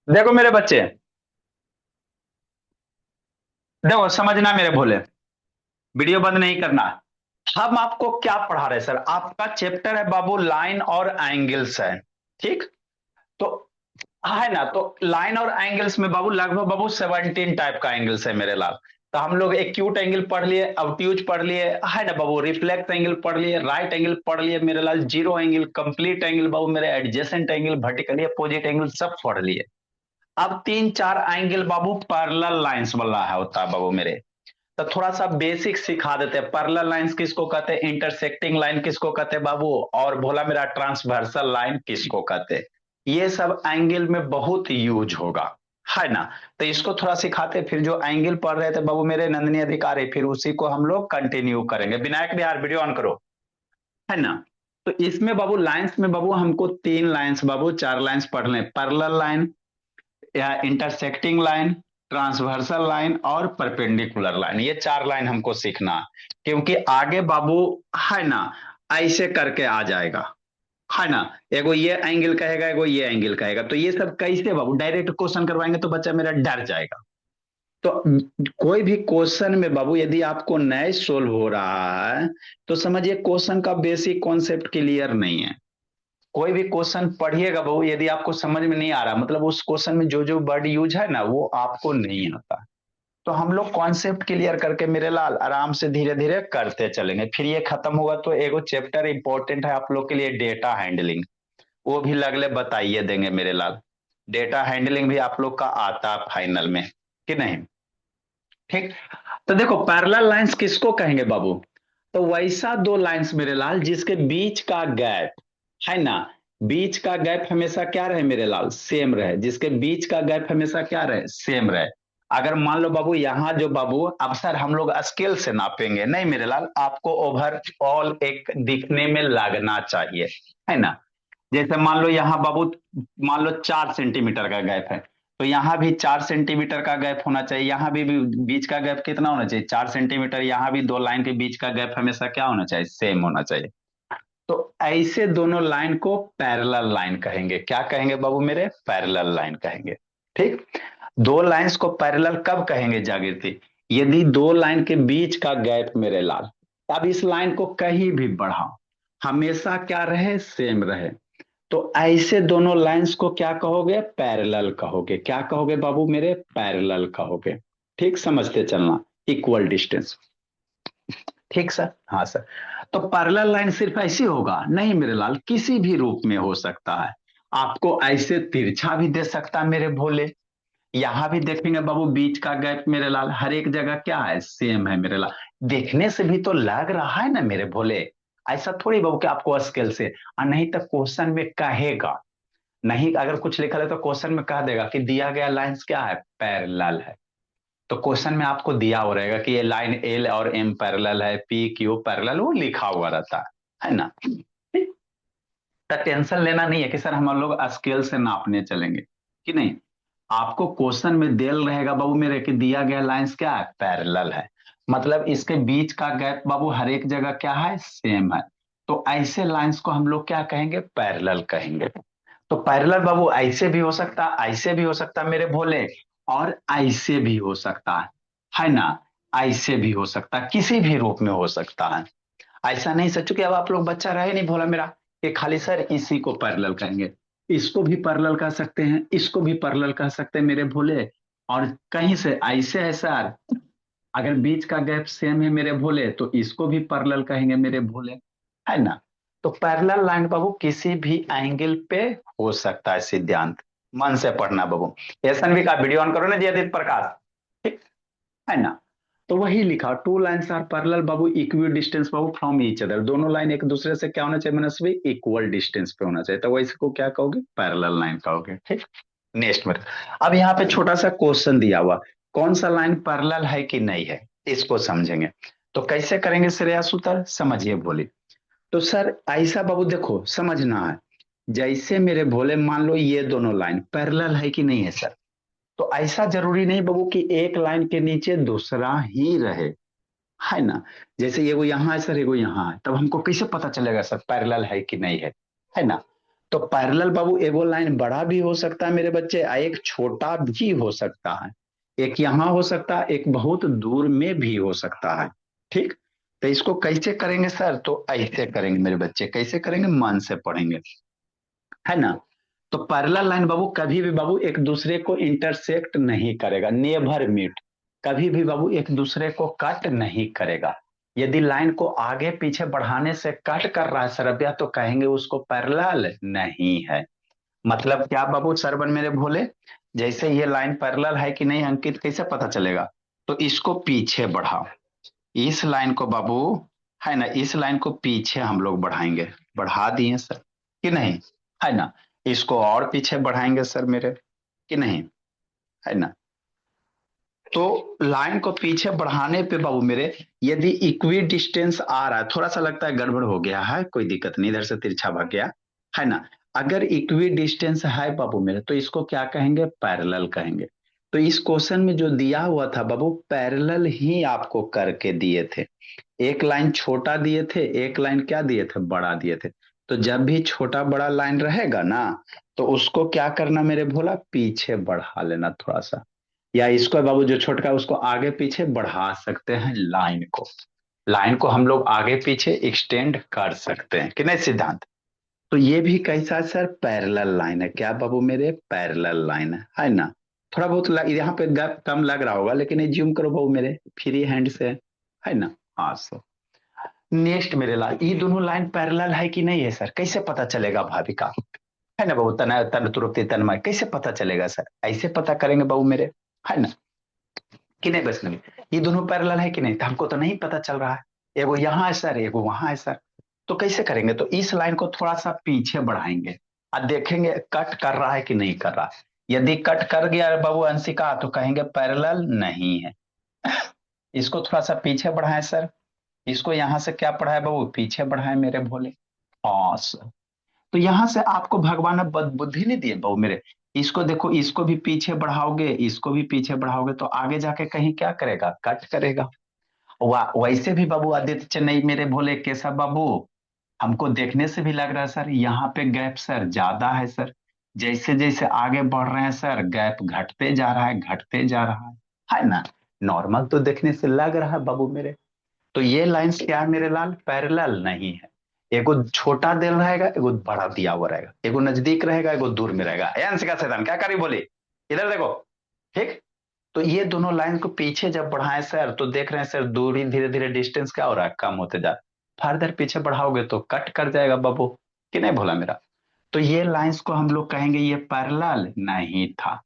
देखो मेरे बच्चे, देखो समझना मेरे भोले, वीडियो बंद नहीं करना। हम आपको क्या पढ़ा रहे हैं सर? आपका चैप्टर है बाबू लाइन और एंगल्स है। ठीक। तो है ना, तो लाइन और एंगल्स में बाबू लगभग बाबू 17 टाइप का एंगल्स है मेरे लाल। तो हम लोग एक्यूट एंगल पढ़ लिए, ऑब्ट्यूज पढ़ लिए, है ना बाबू, रिफ्लेक्स एंगल पढ़ लिए, राइट एंगल पढ़ लिए मेरे लाल, जीरो एंगल, कंप्लीट एंगल बाबू मेरे, adjacent angle, vertically opposite angle सब पढ़ लिए। अब तीन चार एंगल बाबू पैरेलल लाइंस वाला है होता है बाबू मेरे। तो थोड़ा सा बेसिक सिखा देते हैं। पैरेलल लाइंस किसको कहते हैं, इंटरसेक्टिंग लाइन किसको कहते हैं बाबू, और भोला मेरा ट्रांसवर्सल लाइन किसको कहते हैं। ये सब एंगल में बहुत यूज होगा, है ना। तो इसको थोड़ा सिखाते, फिर जो एंगल पढ़ रहे थे बाबू मेरे नंदनी अधिकारी, फिर उसी को हम लोग कंटिन्यू करेंगे। विनायक बिहार वीडियो ऑन करो, है ना। तो इसमें बाबू लाइंस में बाबू हमको तीन लाइंस बाबू, चार लाइंस पढ़ लें। पैरेलल लाइन या इंटरसेक्टिंग लाइन, ट्रांसवर्सल लाइन और परपेंडिकुलर लाइन, ये चार लाइन हमको सीखना है। क्योंकि आगे बाबू, है ना, ऐसे करके आ जाएगा, है ना। एगो ये एंगल कहेगा, एगो ये एंगल कहेगा, तो ये सब कैसे बाबू डायरेक्ट क्वेश्चन करवाएंगे तो बच्चा मेरा डर जाएगा। तो कोई भी क्वेश्चन में बाबू यदि आपको नए सोल्व हो रहा है, तो समझिए क्वेश्चन का बेसिक कॉन्सेप्ट क्लियर नहीं है। कोई भी क्वेश्चन पढ़िएगा बहू, यदि आपको समझ में नहीं आ रहा, मतलब उस क्वेश्चन में जो जो वर्ड यूज है ना वो आपको नहीं आता, तो हम लोग कॉन्सेप्ट क्लियर करके मेरे लाल आराम से धीरे धीरे करते चलेंगे। फिर ये खत्म होगा तो एगो चैप्टर इंपॉर्टेंट है आप लोग के लिए, डेटा हैंडलिंग, वो भी लगले बताइए देंगे मेरे लाल। डेटा हैंडलिंग भी आप लोग का आता है फाइनल में, कि नहीं? ठीक। तो देखो पैरेलल लाइंस किसको कहेंगे बाबू, तो वैसा दो लाइंस मेरे लाल जिसके बीच का गैप, है ना, बीच का गैप हमेशा क्या रहे मेरे लाल, सेम रहे। जिसके बीच का गैप हमेशा क्या रहे, सेम रहे। अगर मान लो बाबू यहाँ जो बाबू, अब सर हम लोग स्केल से नापेंगे नहीं मेरे लाल, आपको ओवरऑल एक दिखने में लगना चाहिए, है ना। जैसे मान लो यहाँ बाबू, मान लो 4 सेंटीमीटर का गैप है, तो यहाँ भी 4 सेंटीमीटर का गैप होना चाहिए। यहाँ भी बीच का गैप कितना होना चाहिए, 4 सेंटीमीटर। यहाँ भी दो लाइन के बीच का गैप हमेशा क्या होना चाहिए, सेम होना चाहिए। तो ऐसे दोनों लाइन को पैरेलल लाइन कहेंगे। क्या कहेंगे बाबू मेरे, पैरेलल लाइन कहेंगे। ठीक। दो लाइंस को पैरेलल कब कहेंगे जागृति, यदि दो लाइन के बीच का गैप मेरे लाल, अब इस लाइन को कहीं भी बढ़ाओ, हमेशा क्या रहे, सेम रहे। तो ऐसे दोनों लाइंस को क्या कहोगे, पैरेलल कहोगे। क्या कहोगे बाबू मेरे, पैरेलल कहोगे। ठीक, समझते चलना। Equal distance. ठीक सर, हाँ सर। तो पैरेलल लाइन सिर्फ ऐसी होगा नहीं मेरे लाल, किसी भी रूप में हो सकता है। आपको ऐसे तिरछा भी दे सकता है मेरे भोले। यहां भी देखेंगे बाबू बीच का गैप मेरे लाल हर एक जगह क्या है, सेम है मेरे लाल। देखने से भी तो लग रहा है ना मेरे भोले। ऐसा थोड़ी बाबू कि आपको स्केल से, और नहीं तो क्वेश्चन में कहेगा, नहीं अगर कुछ लिखा है तो क्वेश्चन में कह देगा कि दिया गया लाइंस क्या है, पैरेलल है। तो क्वेश्चन में आपको दिया हो रहेगा कि ये लाइन एल और एम पैरेलल है, पी क्यू पैरेलल, वो लिखा हुआ रहता है ना। तो टेंशन लेना नहीं है कि सर हम लोग स्केल से नापने चलेंगे, कि नहीं। आपको क्वेश्चन में देल रहेगा बाबू मेरे कि दिया गया लाइंस क्या है, पैरेलल है। मतलब इसके बीच का गैप बाबू हर एक जगह क्या है, सेम है। तो ऐसे लाइंस को हम लोग क्या कहेंगे, पैरेलल कहेंगे। तो पैरेलल बाबू ऐसे भी हो सकता है, ऐसे भी हो सकता है मेरे भोले, और ऐसे भी हो सकता है ना। ऐसे भी हो सकता है, किसी भी रूप में हो सकता है। ऐसा नहीं सोचो कि अब आप लोग बच्चा रहे नहीं भोला मेरा, कि खाली सर इसी को पैरेलल कहेंगे। इसको भी पैरेलल कह सकते हैं, इसको भी पैरेलल कह सकते हैं मेरे भोले। और कहीं से ऐसे है सर, अगर बीच का गैप सेम है मेरे भोले तो इसको भी पैरेलल कहेंगे मेरे भोले, है ना। तो पैरेलल लाइन बाबू किसी भी एंगल पे हो सकता है, सिद्धांत मन से पढ़ना बाबू। एसएनवी का वीडियो ऑन करो ना जी, आदित्य प्रकाश। ठीक, है ना। तो वही लिखा, टू लाइन्स आर पैरेलल बाबू, इक्वल डिस्टेंस बाबू फ्रॉम ईच अदर। दोनों लाइन एक दूसरे से क्या होना चाहिए मनस्वी, इक्वल डिस्टेंस पे होना चाहिए। तो वैसे को क्या कहोगे, पैरेलल लाइन कहोगे। ठीक। नेक्स्ट में, अब यहाँ पे छोटा सा क्वेश्चन दिया हुआ, कौन सा लाइन पैरेलल है कि नहीं है, इसको समझेंगे। तो कैसे करेंगे श्रेयस उत्तर, समझिए बोली। तो सर ऐसा बाबू देखो समझना है, जैसे मेरे भोले मान लो ये दोनों लाइन पैरेलल है कि नहीं है सर। तो ऐसा जरूरी नहीं बाबू कि एक लाइन के नीचे दूसरा ही रहे, है ना। जैसे ये वो यहाँ है सर, ये वो यहाँ है, तब हमको कैसे पता चलेगा सर पैरेलल है कि नहीं है, है ना। तो पैरेलल बाबू एगो लाइन बड़ा भी हो सकता है मेरे बच्चे, एक छोटा भी हो सकता है, एक यहां हो सकता है, एक बहुत दूर में भी हो सकता है। ठीक। तो इसको कैसे करेंगे सर? तो ऐसे करेंगे मेरे बच्चे, कैसे करेंगे, मन से पढ़ेंगे, है ना। तो पैरेलल लाइन बाबू कभी भी बाबू एक दूसरे को इंटरसेक्ट नहीं करेगा, नेवर मीट। कभी भी बाबू एक दूसरे को कट नहीं करेगा। यदि लाइन को आगे पीछे बढ़ाने से कट कर रहा है सरब्या, तो कहेंगे उसको पैरेलल नहीं है। मतलब क्या बाबू सरवन मेरे भोले? जैसे ये लाइन पैरेलल है कि नहीं अंकित, कैसे पता चलेगा? तो इसको पीछे बढ़ाओ, इस लाइन को बाबू, है ना, इस लाइन को पीछे हम लोग बढ़ाएंगे। बढ़ा दिए सर कि नहीं? है ना। इसको और पीछे बढ़ाएंगे सर मेरे, कि नहीं? है ना। तो लाइन को पीछे बढ़ाने पे बाबू मेरे, यदि इक्वी डिस्टेंस आ रहा है, थोड़ा सा लगता है गड़बड़ हो गया है, कोई दिक्कत नहीं, इधर से तिरछा भाग गया, है ना। अगर इक्वी डिस्टेंस है बाबू मेरे, तो इसको क्या कहेंगे? पैरेलल कहेंगे। तो इस क्वेश्चन में जो दिया हुआ था बाबू, पैरेलल ही आपको करके दिए थे। एक लाइन छोटा दिए थे, एक लाइन क्या दिए थे? बड़ा दिए थे। तो जब भी छोटा बड़ा लाइन रहेगा ना, तो उसको क्या करना मेरे भोला? पीछे बढ़ा लेना थोड़ा सा। या इसको बाबू जो छोटका है, उसको आगे पीछे बढ़ा सकते हैं लाइन को। लाइन को हम लोग आगे पीछे एक्सटेंड कर सकते हैं कि नहीं सिद्धांत? तो ये भी कैसा है सर? पैरेलल लाइन है। क्या बाबू मेरे? पैरेलल लाइन है ना। थोड़ा बहुत यहाँ पे कम लग रहा होगा, लेकिन ये जूम करो बाबू मेरे, फ्री हैंड से, है ना। हाँ सर। नेक्स्ट मेरे लाल, ये दोनों लाइन पैरेलल है कि नहीं है सर? कैसे पता चलेगा भाविका? है ना बाबू, तन तन तुरुप्ति तन्मय, कैसे पता चलेगा सर? ऐसे पता करेंगे बाबू मेरे, है ना, कि नहीं वैष्णवी? ये दोनों पैरेलल है कि नहीं? तो हमको तो नहीं पता चल रहा है, एगो यहाँ है सर, एगो वहां है सर। तो कैसे करेंगे? तो इस लाइन को थोड़ा सा पीछे बढ़ाएंगे और देखेंगे कट कर रहा है कि नहीं कर रहा। यदि कट कर गया बाबू अंशिका, तो कहेंगे पैरेलल नहीं है। इसको थोड़ा सा पीछे बढ़ाएं सर। इसको यहां से क्या पढ़ाए बाबू? पीछे बढ़ाए मेरे भोले। हाँ सर। तो यहां से आपको भगवान अब बुद्धि नहीं दिए बाबू मेरे। इसको देखो, इसको भी पीछे बढ़ाओगे, इसको भी पीछे बढ़ाओगे, तो आगे जाके कहीं क्या करेगा? कट करेगा। वैसे भी बाबू आदित्य चेन्नई मेरे भोले केशव बाबू, हमको देखने से भी लग रहा है सर, यहाँ पे गैप सर ज्यादा है सर। जैसे जैसे आगे बढ़ रहे हैं सर, गैप घटते जा रहा है, घटते जा रहा है ना। नॉर्मल तो देखने से लग रहा है बाबू मेरे। तो ये लाइंस क्या है मेरे लाल? पैरेलल नहीं है। एगो छोटा दिल रहेगा, एगो बड़ा दिया हुआ रहेगा, एगो नजदीक रहेगा, एगो दूर में रहेगा। अंशिका शैतान क्या करी बोली? इधर देखो। ठीक। तो ये दोनों लाइन को पीछे जब बढ़ाएं सर, तो देख रहे हैं सर दूरी, धीरे धीरे डिस्टेंस क्या हो रहा है? कम होते जा। फर्दर पीछे बढ़ाओगे तो कट कर जाएगा बाबू, कि नहीं भोला मेरा? तो ये लाइंस को हम लोग कहेंगे ये पैरेलल नहीं था।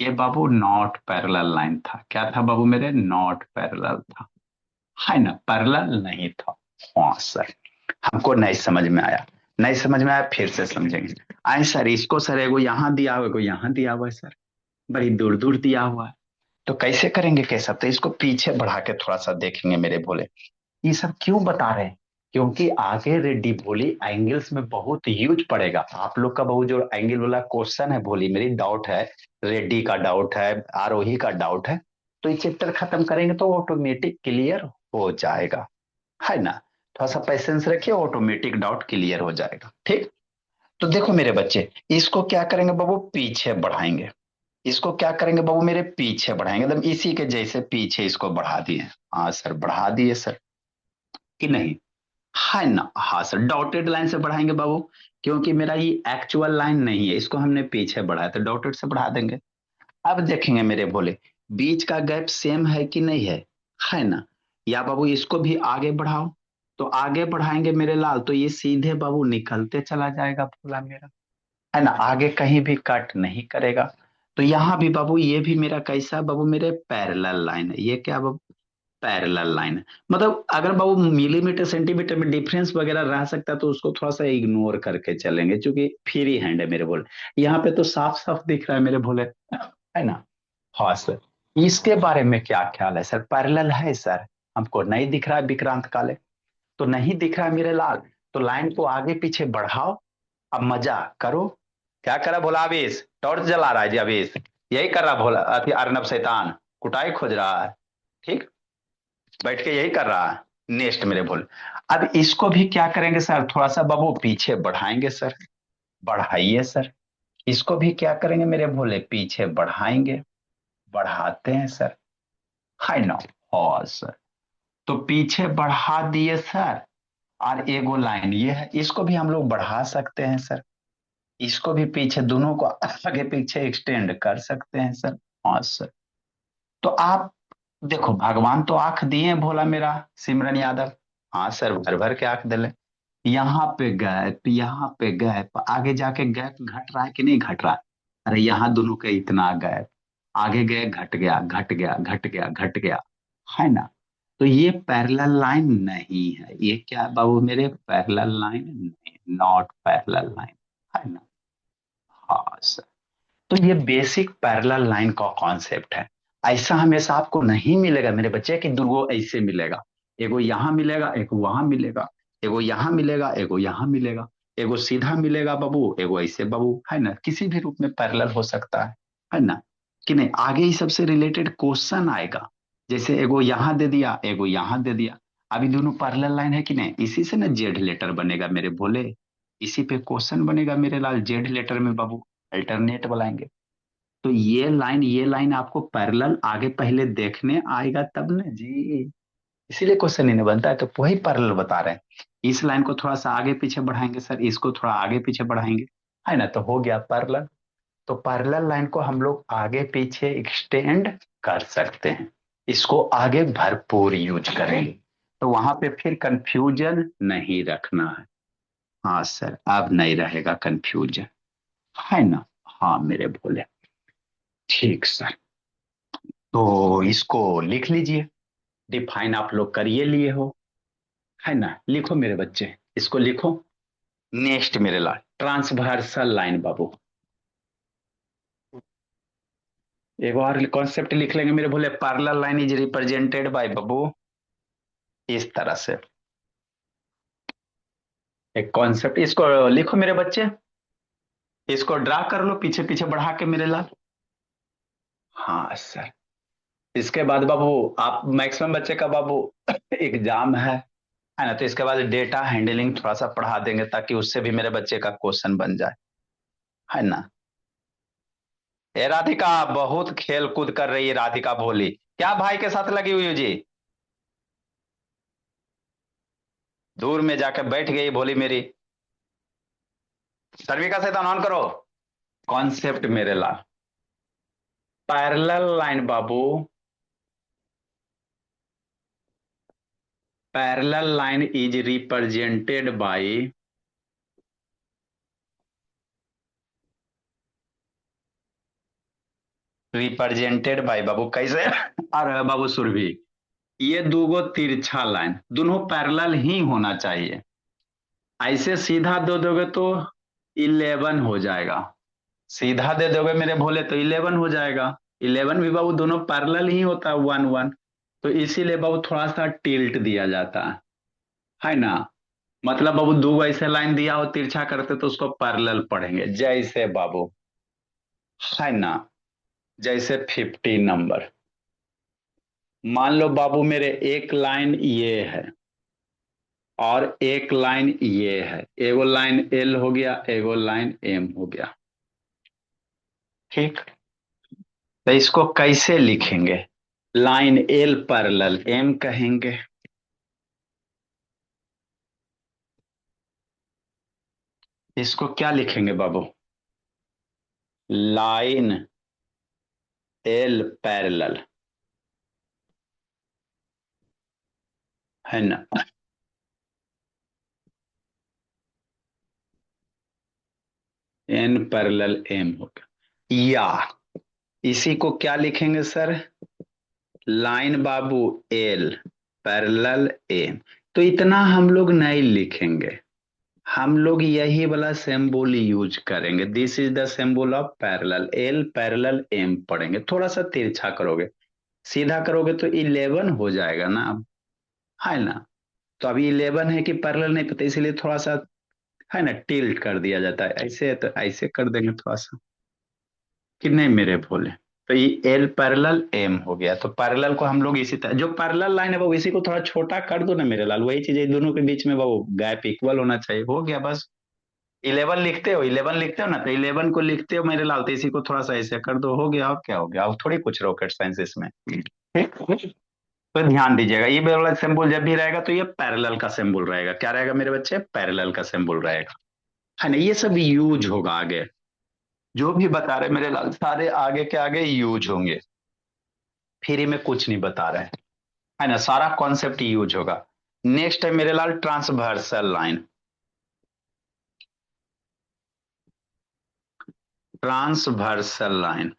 ये बाबू नॉट पैरेलल लाइन था। क्या था बाबू मेरे? नॉट पैरेलल था, है ना, पैरेलल नहीं था। हाँ सर। हमको नहीं समझ में आया, नहीं समझ में आया, फिर से समझेंगे। आए सर, इसको सर एगो यहाँ दिया हुआ, एगो यहाँ दिया हुआ है सर, बड़ी दूर दूर दिया हुआ है। तो कैसे करेंगे कैसा? तो इसको पीछे बढ़ा के थोड़ा सा देखेंगे मेरे भोले। ये सब क्यों बता रहे हैं? क्योंकि आगे रेड्डी भोली एंगल्स में बहुत यूज पड़ेगा। आप लोग का बहुत जो एंगल वाला क्वेश्चन है भोली मेरी, डाउट है, रेड्डी का डाउट है, आरोही का डाउट है, तो ये चैप्टर खत्म करेंगे तो ऑटोमेटिक क्लियर हो जाएगा, है ना। थोड़ा सा पेशेंस रखिए, ऑटोमेटिक डाउट क्लियर हो जाएगा। ठीक। तो देखो मेरे बच्चे, इसको क्या करेंगे बाबू? पीछे बढ़ाएंगे। इसको क्या करेंगे बाबू मेरे? पीछे बढ़ाएंगे, एकदम इसी के जैसे पीछे इसको बढ़ा दिए। हाँ सर, बढ़ा दिए सर, कि नहीं? है ना। हाँ सर, डॉटेड लाइन से बढ़ाएंगे बाबू, क्योंकि मेरा ये एक्चुअल लाइन नहीं है, इसको हमने पीछे बढ़ाया तो डॉटेड से बढ़ा देंगे। अब देखेंगे मेरे बोले, बीच का गैप सेम है कि नहीं है ना। या बाबू इसको भी आगे बढ़ाओ, तो आगे बढ़ाएंगे मेरे लाल, तो ये सीधे बाबू निकलते चला जाएगा बोला मेरा, है ना, आगे कहीं भी कट नहीं करेगा। तो यहाँ भी बाबू ये भी मेरा कैसा बाबू मेरे? पैरेलल लाइन है। ये क्या बाबू? पैरेलल लाइन है। मतलब अगर बाबू मिलीमीटर सेंटीमीटर में डिफरेंस वगैरह रह सकता है, तो उसको थोड़ा सा इग्नोर करके चलेंगे, क्योंकि फ्री हैंड है मेरे बोले। यहाँ पे तो साफ साफ दिख रहा है मेरे भोले, है ना। हाँ सर। इसके बारे में क्या ख्याल है सर? पैरेलल है सर? हमको नहीं दिख रहा है विक्रांत काले, तो नहीं दिख रहा है मेरे लाल। तो लाइन को आगे पीछे बढ़ाओ, अब मजा करो। क्या करा भोला? अभीस टॉर्च जला रहा है जी, अभीस यही कर रहा भोला, अभी अर्नब शैतान कुटाई खोज रहा है। ठीक। बैठ के यही कर रहा है। नेक्स्ट मेरे भोले, अब इसको भी क्या करेंगे सर? थोड़ा सा बाबू पीछे बढ़ाएंगे सर। बढ़ाइए सर। इसको भी क्या करेंगे मेरे भोले, पीछे बढ़ाएंगे। बढ़ाते हैं सर, है ना। हाँ सर, तो पीछे बढ़ा दिए सर। और एगो लाइन ये है, इसको भी हम लोग बढ़ा सकते हैं सर। इसको भी पीछे, दोनों को आगे पीछे एक्सटेंड कर सकते हैं सर। हाँ सर। तो आप देखो, भगवान तो आंख दिए हैं भोला मेरा सिमरन यादव। हाँ सर, भर भर के आंख दिले। यहाँ पे गैप, यहाँ पे गैप, आगे जाके गैप घट रहा है कि नहीं घट रहा है। अरे यहाँ दोनों के इतना गैप, आगे गए घट गया, घट गया, घट गया, घट गया, है ना। तो ये पैरेलल लाइन नहीं है, ये क्या है बाबू मेरे, पैरेलल लाइन नहीं, नॉट पैरेलल लाइन, है ना। हाँ सर। तो ये बेसिक पैरेलल लाइन का कॉन्सेप्ट है। ऐसा हमेशा आपको नहीं मिलेगा मेरे बच्चे कि दुगो ऐसे मिलेगा। एगो यहाँ मिलेगा, एगो वहां मिलेगा। एगो यहाँ मिलेगा, एगो यहाँ मिलेगा। एगो सीधा मिलेगा बाबू, एगो ऐसे बाबू, है ना। किसी भी रूप में पैरेलल हो सकता है ना। कि नहीं, आगे ही सबसे रिलेटेड क्वेश्चन आएगा। जैसे एगो यहाँ दे दिया, एगो यहाँ दे दिया। अभी दोनों पैरेलल लाइन है कि नहीं, इसी से ना जेड लेटर बनेगा मेरे भोले। इसी पे क्वेश्चन बनेगा मेरे लाल, जेड लेटर में बाबू अल्टरनेट बुलाएंगे। तो ये लाइन आपको पैरेलल आगे पहले देखने आएगा तब ना जी। इसीलिए क्वेश्चन इन्हें बनता है, तो वही पैरेलल बता रहे हैं। इस लाइन को थोड़ा सा आगे पीछे बढ़ाएंगे सर, इसको थोड़ा आगे पीछे बढ़ाएंगे, है ना, तो हो गया पैरेलल। तो पैरेलल लाइन को हम लोग आगे पीछे एक्सटेंड कर सकते हैं। इसको आगे भरपूर यूज करेंगे, तो वहां पे फिर कंफ्यूजन नहीं रखना है। हाँ सर, अब नहीं रहेगा कंफ्यूजन, है ना। हाँ मेरे भोले, ठीक सर। तो इसको लिख लीजिए, डिफाइन आप लोग करिए लिए हो, है ना। लिखो मेरे बच्चे, इसको लिखो। नेक्स्ट मेरे लाल, ट्रांसवर्सल लाइन बाबू। एक और कॉन्सेप्ट लिख लेंगे मेरे भोले, parallel line is represented by बाबू इस तरह से। एक कॉन्सेप्ट, इसको लिखो मेरे बच्चे। इसको ड्रा कर लो पीछे पीछे बढ़ा के मेरे लाल। हाँ सर। इसके बाद बाबू, आप मैक्सिमम बच्चे का बाबू एग्जाम है ना, तो इसके बाद डेटा हैंडलिंग थोड़ा सा पढ़ा देंगे ताकि उससे भी मेरे बच्चे का क्वेश्चन बन जाए, है ना। ए राधिका, बहुत खेल कूद कर रही है राधिका भोली, क्या भाई के साथ लगी हुई हो जी। दूर में जाकर बैठ गई भोली मेरी। सर्विका से ऑन करो। कॉन्सेप्ट मेरे लाल, पैरेलल लाइन बाबू, parallel line is represented by बाबू कैसे, अरे बाबू सुरभि, ये दोगो तिरछा लाइन दोनों पैरेलल ही होना चाहिए। ऐसे सीधा दे दोगे तो 11 हो जाएगा। सीधा दे दोगे मेरे भोले तो 11 हो जाएगा। 11 भी बाबू दोनों पैरेलल ही होता है, 1 1। तो इसीलिए बाबू थोड़ा सा टिल्ट दिया जाता है ना। मतलब बाबू दो ऐसे लाइन दिया हो तिरछा करते तो उसको पैरेलल पढ़ेंगे, जैसे बाबू, है ना। जैसे 50 नंबर, मान लो बाबू मेरे एक लाइन ये है और एक लाइन ये है। एगो लाइन एल हो गया, एगो लाइन एम हो गया, ठीक। तो इसको कैसे लिखेंगे, लाइन एल पैरेलल एम कहेंगे। इसको क्या लिखेंगे बाबू, लाइन एल पैरेलल, है ना। एन पैरेलल एम हो गया, या इसी को क्या लिखेंगे सर, लाइन बाबू एल पैरेलल एम। तो इतना हम लोग नहीं लिखेंगे, हम लोग यही वाला सिंबल यूज करेंगे। This is the symbol of parallel, L parallel M पढ़ेंगे। थोड़ा सा तिरछा करोगे, सीधा करोगे तो 11 हो जाएगा ना अब, है ना। तो अभी 11 है कि पैरेलल नहीं पता, इसीलिए थोड़ा सा, है ना, टिल्ट कर दिया जाता है। ऐसे है तो ऐसे कर देंगे थोड़ा सा, कि नहीं मेरे भोले। तो ये एल पैरेलल एम हो गया। तो पैरेलल को हम लोग इसी तरह, जो पैरेलल लाइन है वो इसी को थोड़ा छोटा कर दो ना मेरे लाल। वही चीज है, दोनों के बीच में वो गैप इक्वल होना चाहिए, हो गया बस। 11 लिखते हो, 11 लिखते हो ना, तो 11 को लिखते हो मेरे लाल, तो इसी को थोड़ा सा ऐसे कर दो, हो गया, और क्या हो गया, अब थोड़ी कुछ रॉकेट साइंस इसमें। ठीक। तो ध्यान दीजिएगा, ये वाला सिंबल जब भी रहेगा तो ये पैरेलल का सिंबल रहेगा, क्या रहेगा मेरे बच्चे, पैरेलल का सिंबल रहेगा, है ना, ये सब यूज होगा आगे, जो भी बता रहे मेरे लाल सारे आगे के आगे यूज होंगे, फ्री में कुछ नहीं बता रहे, है ना, सारा कॉन्सेप्ट यूज होगा। नेक्स्ट है मेरे लाल ट्रांसवर्सल लाइन। ट्रांसवर्सल लाइन,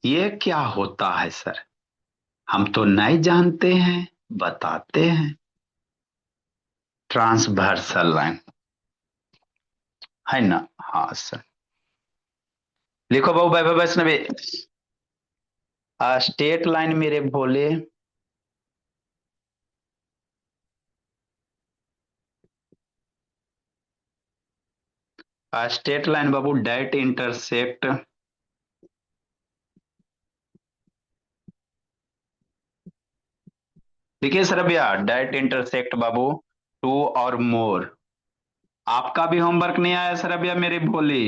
ये क्या होता है सर, हम तो नहीं जानते हैं, बताते हैं। ट्रांसवर्सल लाइन, है ना, हाँ सर। लिखो बाबू वैभव वैष्णवी। स्टेट लाइन मेरे भोले, स्टेट लाइन बाबू डेट इंटरसेक्ट, देखिए सर भैया, date intersect Babu two or मोर। आपका भी होमवर्क नहीं आया सर भैया मेरे भोले,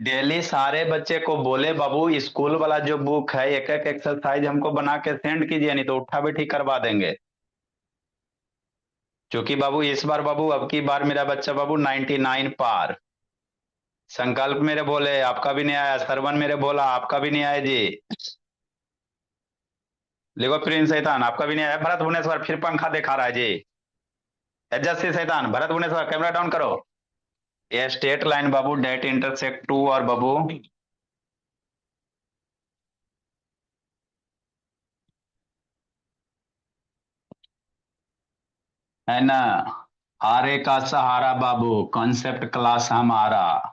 डेली सारे बच्चे को बोले बाबू स्कूल वाला जो बुक है एक एक एक्सरसाइज हमको बना के सेंड कीजिए, नहीं तो उठा बैठी करवा देंगे। क्योंकि बाबू इस बार बाबू अब की बार मेरा बच्चा बाबू 99 पार। संकल्प मेरे बोले आपका भी नहीं आया, सरवन मेरे बोला आपका भी नहीं आया जी। लिखो प्रिंस शैतान आपका भी नहीं आया, भरत भुवनेश्वर फिर पंखा दिखा रहा है जी। एडजस्ट शैतान, भरत भुवनेश्वर कैमरा डाउन करो। ये स्टेट लाइन बाबू डेट इंटरसेक्ट टू और बाबू, है ना, हारे का सहारा बाबू, कॉन्सेप्ट क्लास हमारा।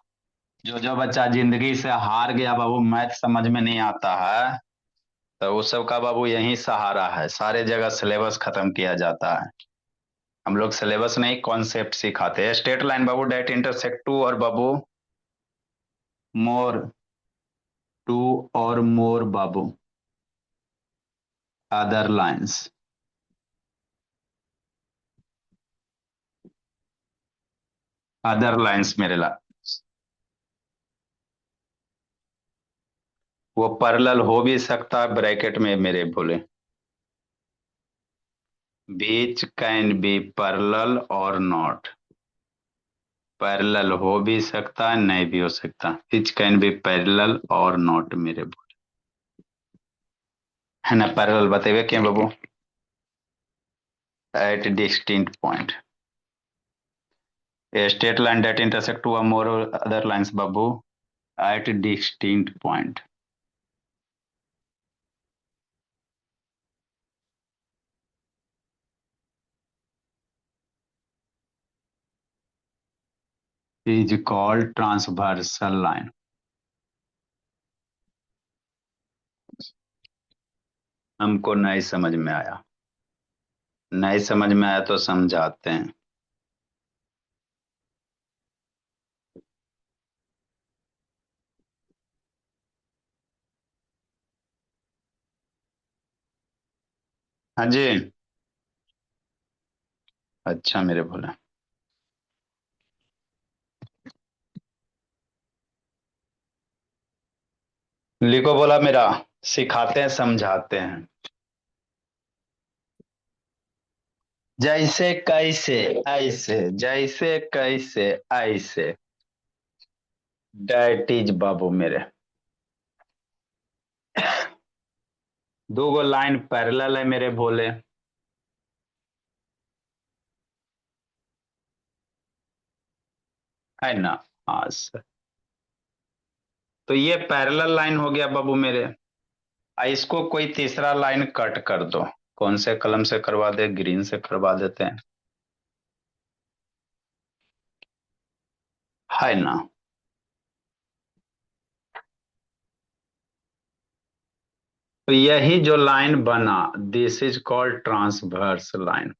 जो जो बच्चा जिंदगी से हार गया बाबू, मैथ समझ में नहीं आता है, तो उस सब का बाबू यही सहारा है, सारे जगह सिलेबस खत्म किया जाता है। हम लोग सिलेबस नहीं कॉन्सेप्ट सिखाते हैं। स्टेट लाइन बाबू डेट इंटरसेक्ट टू और बाबू मोर, टू और मोर बाबू अदर लाइंस, अदर लाइंस मेरे ला, वो पैरेलल हो भी सकता है ब्रैकेट में मेरे बोले, which can be parallel or not, parallel हो भी सकता है नहीं भी हो सकता, which can be parallel or not मेरे बोले, है ना, पैरेलल बताइए क्या बाबू, at distinct point, a straight line that intersect two or more other lines babu at distinct point is called transversal line। हमको नहीं समझ में आया, नहीं समझ में आया तो समझाते हैं। हाँ जी, अच्छा मेरे भोला, लिखो बोला मेरा, सिखाते हैं समझाते हैं। जैसे कैसे, ऐसे जैसे कैसे ऐसे, डैट इज बाबू मेरे, दो गो लाइन पैरेलल है मेरे भोले, है ना, हाँ सर। तो ये पैरेलल लाइन हो गया बाबू मेरे, इसको कोई तीसरा लाइन कट कर दो, कौन से कलम से करवा दे, ग्रीन से करवा देते हैं, है ना। तो यही जो लाइन बना, this is called transverse line,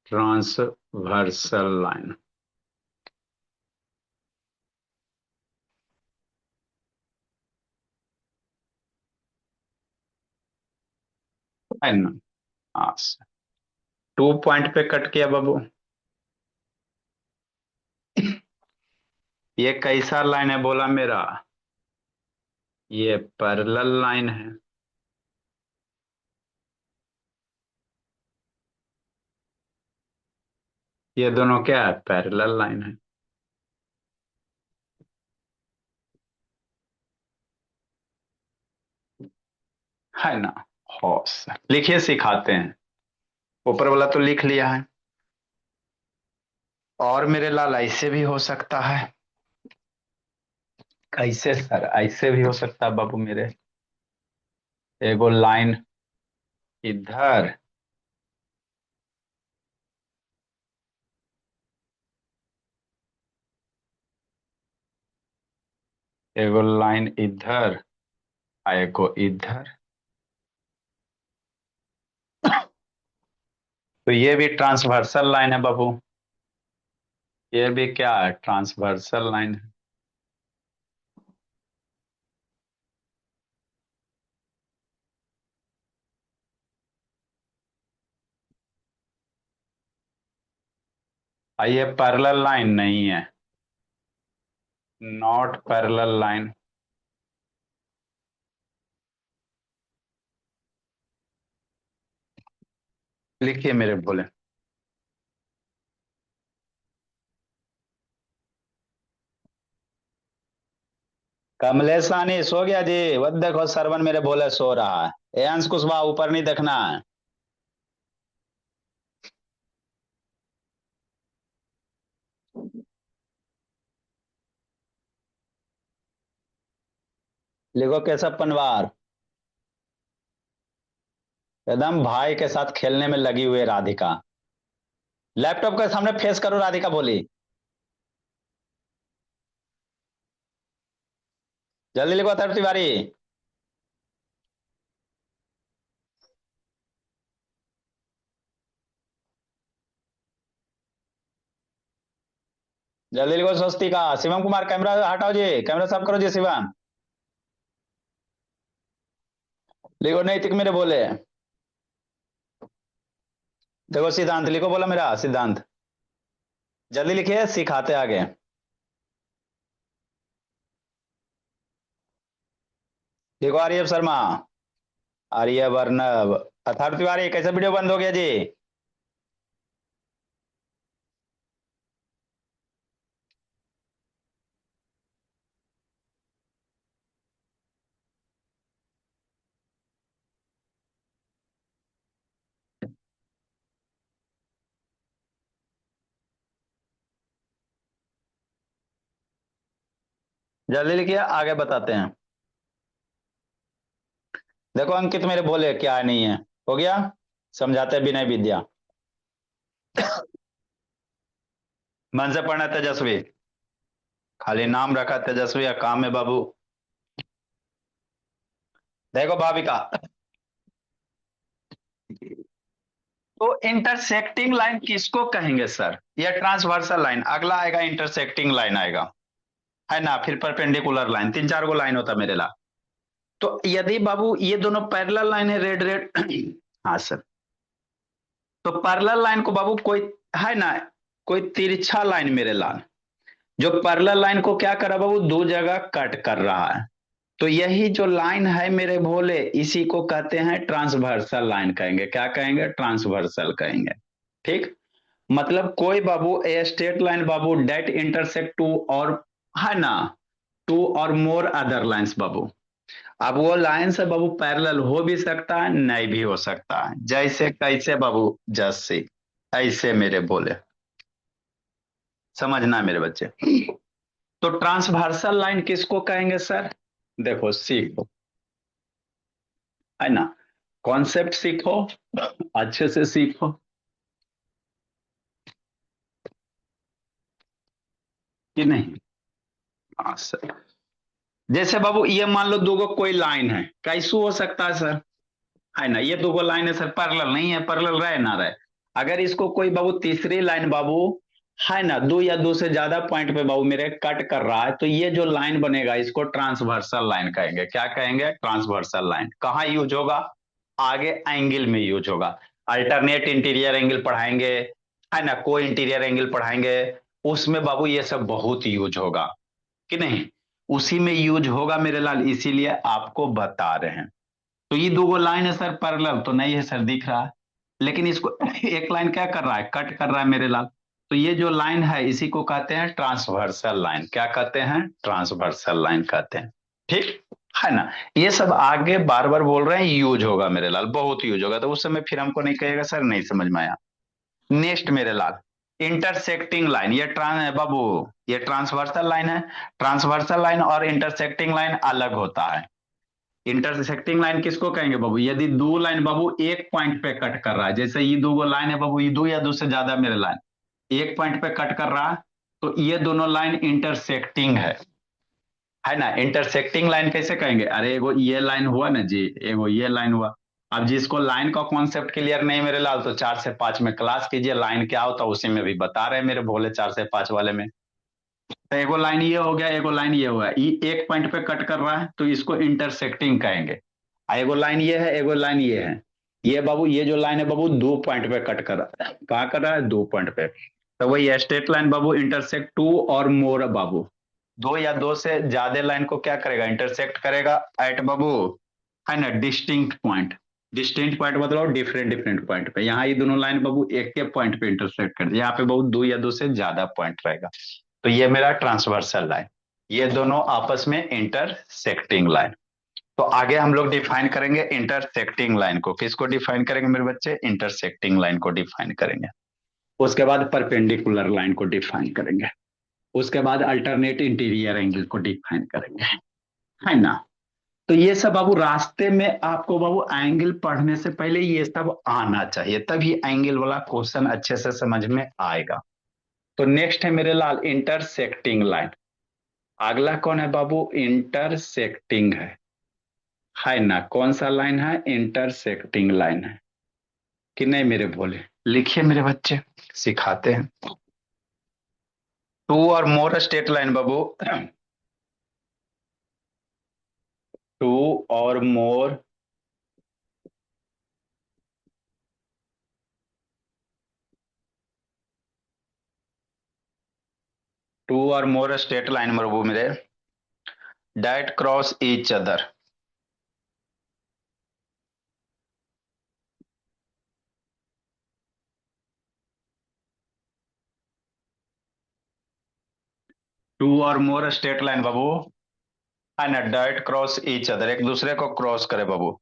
transversal line, है ना, हाँ सर। 2 पॉइंट पे कट किया बाबू। ये कैसा लाइन है बोला मेरा? ये पैरेलल लाइन है। ये दोनों क्या है? पैरेलल लाइन है ना? हो सर, लिखिए, सिखाते हैं। ऊपर वाला तो लिख लिया है। और मेरे लाल ऐसे भी हो सकता है। कैसे सर? ऐसे भी हो सकता है बाबू मेरे। एगो लाइन इधर, एगो लाइन इधर, आ एगो इधर। तो ये भी ट्रांसवर्सल लाइन है बाबू। ये भी क्या है? ट्रांसवर्सल लाइन है। ये पैरेलल लाइन नहीं है। Not parallel line. लिखिए मेरे बोले। कमलेश सानी सो गया जी? वो देखो सरवन मेरे बोले सो रहा है। ए अंश कुशवाहा, ऊपर नहीं देखना है। लिखो केशव पनवार। एकदम भाई के साथ खेलने में लगी हुई है राधिका। लैपटॉप के सामने फेस करो, राधिका बोली। जल्दी लिखो अथर्व तिवारी। जल्दी लिखो स्वस्तिका। शिवम कुमार कैमरा हटाओ जी, कैमरा साफ करो जी शिवम। लिखो नैतिक मेरे बोले। देखो सिद्धांत लिखो, बोला मेरा सिद्धांत। जल्दी लिखिए, सिखाते आगे। लिखो आर्यव शर्मा। आर्य वर्णव। अथर्व तिवारी कैसे वीडियो बंद हो गया जी? जल्दी लिखिए, आगे बताते हैं। देखो अंकित मेरे बोले क्या नहीं है। हो गया। समझाते हैं विनय विद्या। मन से पढ़ना तेजस्वी। खाली नाम रखा तेजस्वी, या काम है बाबू। देखो भाविका। तो इंटरसेक्टिंग लाइन किसको कहेंगे सर? या ट्रांसवर्सल लाइन? अगला आएगा इंटरसेक्टिंग लाइन आएगा, है ना? फिर परपेंडिकुलर लाइन, तीन चार गो लाइन होता मेरे ला। तो यदि बाबू ये दोनों पैरेलल लाइन है, रेड रेड। हाँ सर। तो पैरेलल लाइन को बाबू कोई, है ना, कोई तिरछा लाइन मेरे लाल, जो पैरेलल लाइन को क्या कर रहा है बाबू? दो जगह कट कर रहा है। तो यही जो लाइन है मेरे भोले, इसी को कहते हैं ट्रांसवर्सल लाइन कहेंगे। क्या कहेंगे? ट्रांसवर्सल कहेंगे। ठीक। मतलब कोई बाबू ए स्ट्रेट लाइन बाबू डेट इंटरसेक्ट टू, और, है ना, to or more other lines बाबू। अब वो लाइन से बाबू पैरेलल हो भी सकता है, नहीं भी हो सकता है। जैसे कैसे बाबू? जैसे ऐसे मेरे बोले। समझना मेरे बच्चे। तो ट्रांसवर्सल लाइन किसको कहेंगे सर? देखो सीखो, है ना, कॉन्सेप्ट सीखो, अच्छे से सीखो। कि नहीं? हाँ सर। जैसे बाबू ये मान लो दो गो कोई लाइन है, कैसू हो सकता है सर? है ना, ये दो गो लाइन है सर, पैरेलल नहीं है, पैरेलल रहे ना रहे। अगर इसको कोई बाबू तीसरी लाइन बाबू, है ना, दो या दो से ज्यादा पॉइंट पे बाबू मेरे कट कर रहा है, तो ये जो लाइन बनेगा इसको ट्रांसवर्सल लाइन कहेंगे। क्या कहेंगे? Transversal line. कहाँ यूज होगा? आगे एंगल में यूज होगा। अल्टरनेट इंटीरियर एंगल पढ़ाएंगे, है ना, को इंटीरियर एंगल पढ़ाएंगे, उसमें बाबू ये सब बहुत यूज होगा कि नहीं, उसी में यूज होगा मेरे लाल, इसीलिए आपको बता रहे हैं। तो ये दो लाइन है सर पैरेलल तो नहीं है सर, दिख रहा है, लेकिन इसको एक लाइन क्या कर रहा है, कट कर रहा है मेरे लाल। तो ये जो लाइन है इसी को कहते हैं ट्रांसवर्सल लाइन। क्या कहते हैं, ट्रांसवर्सल लाइन कहते हैं। ठीक है ना। ये सब आगे बार बार बोल रहे हैं, यूज होगा मेरे लाल, बहुत यूज होगा, तो उस समय फिर हमको नहीं कहेगा सर नहीं समझ में आया। नेक्स्ट मेरे लाल, इंटरसेक्टिंग लाइन, ये बाबू ये ट्रांसवर्सल लाइन है। ट्रांसवर्सल लाइन और इंटरसेक्टिंग लाइन अलग होता है। इंटरसेक्टिंग लाइन किसको कहेंगे बाबू, यदि दो लाइन बाबू एक पॉइंट पे कट कर रहा है, जैसे ये दो लाइन है बाबू, ये दो या दो से ज्यादा मेरे लाइन एक पॉइंट पे कट कर रहा है, तो ये दोनों लाइन इंटरसेक्टिंग है ना। इंटरसेक्टिंग लाइन कैसे कहेंगे, अरे एगो ये लाइन हुआ ना जी, एगो ये लाइन हुआ। अब जिसको लाइन का कॉन्सेप्ट क्लियर नहीं मेरे लाल, तो 4 से 5 में क्लास कीजिए, लाइन क्या होता है उसी में भी बता रहे हैं मेरे भोले, 4 से 5 वाले में। तो एगो लाइन ये हो गया, एगो लाइन ये हुआ, ये एक पॉइंट पे कट कर रहा है तो इसको इंटरसेक्टिंग कहेंगे। एगो लाइन ये है, एगो लाइन ये है, ये बाबू ये जो लाइन है बाबू 2 पॉइंट पे कट कर रहा है, कहाँ कर रहा है, 2 पॉइंट पे। तो वही स्ट्रेट लाइन बाबू इंटरसेक्ट टू और मोर बाबू, दो या दो से ज्यादा लाइन को क्या करेगा, इंटरसेक्ट करेगा एट बाबू, है ना, डिस्टिंक्ट पॉइंट। डिस्टिंक्ट पॉइंट मतलब डिफरेंट डिफरेंट पॉइंट पे, यहाँ ये दोनों लाइन बाबू एक के पॉइंट पे इंटरसेक्ट करती है, यहाँ पे बाबू दो या दो से ज्यादा पॉइंट रहेगा। तो ये मेरा ट्रांसवर्सल लाइन, ये दोनों आपस में इंटरसेक्टिंग लाइन। तो आगे हम लोग डिफाइन करेंगे इंटरसेक्टिंग लाइन को, किसको डिफाइन करेंगे मेरे बच्चे, इंटरसेक्टिंग लाइन को डिफाइन करेंगे। उसके बाद परपेंडिकुलर लाइन को डिफाइन करेंगे, उसके बाद अल्टरनेट इंटीरियर एंगल को डिफाइन करेंगे, है ना। तो ये सब बाबू रास्ते में आपको बाबू एंगल पढ़ने से पहले ये सब आना चाहिए, तभी एंगल वाला क्वेश्चन अच्छे से समझ में आएगा। तो नेक्स्ट है मेरे लाल इंटरसेक्टिंग लाइन। अगला कौन है बाबू, इंटरसेक्टिंग है ना। कौन सा लाइन है, इंटरसेक्टिंग लाइन है कि नहीं मेरे भोले, लिखिए मेरे बच्चे, सिखाते हैं। Two or more straight line बाबू, two or more two or more straight line बाबू मेरे, that cross each other. Two or more straight line बाबू, है ना, डायट क्रॉस ईच अदर, एक दूसरे को क्रॉस करे बाबू,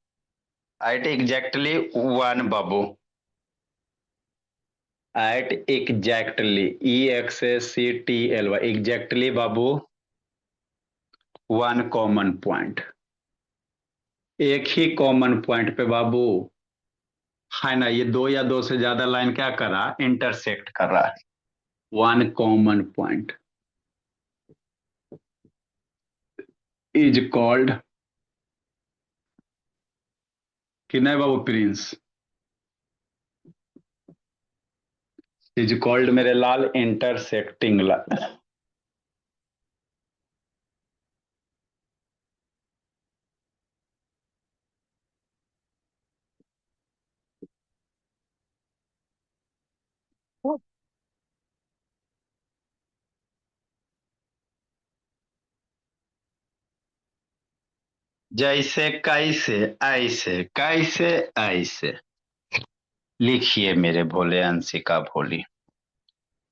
at exactly one Babu, at exactly, EXACTLY, exactly Babu one common point, एक ही common point पे बाबू, है ना, ये दो या दो से ज्यादा लाइन क्या कर रहा है, इंटरसेक्ट कर रहा है, one common point is called, कि नहीं बाबू प्रिंस, इज कॉल्ड मेरे लाल इंटरसेक्टिंग लाइन। जैसे कैसे, ऐसे कैसे, ऐसे लिखिए मेरे भोले, अंशिका भोली,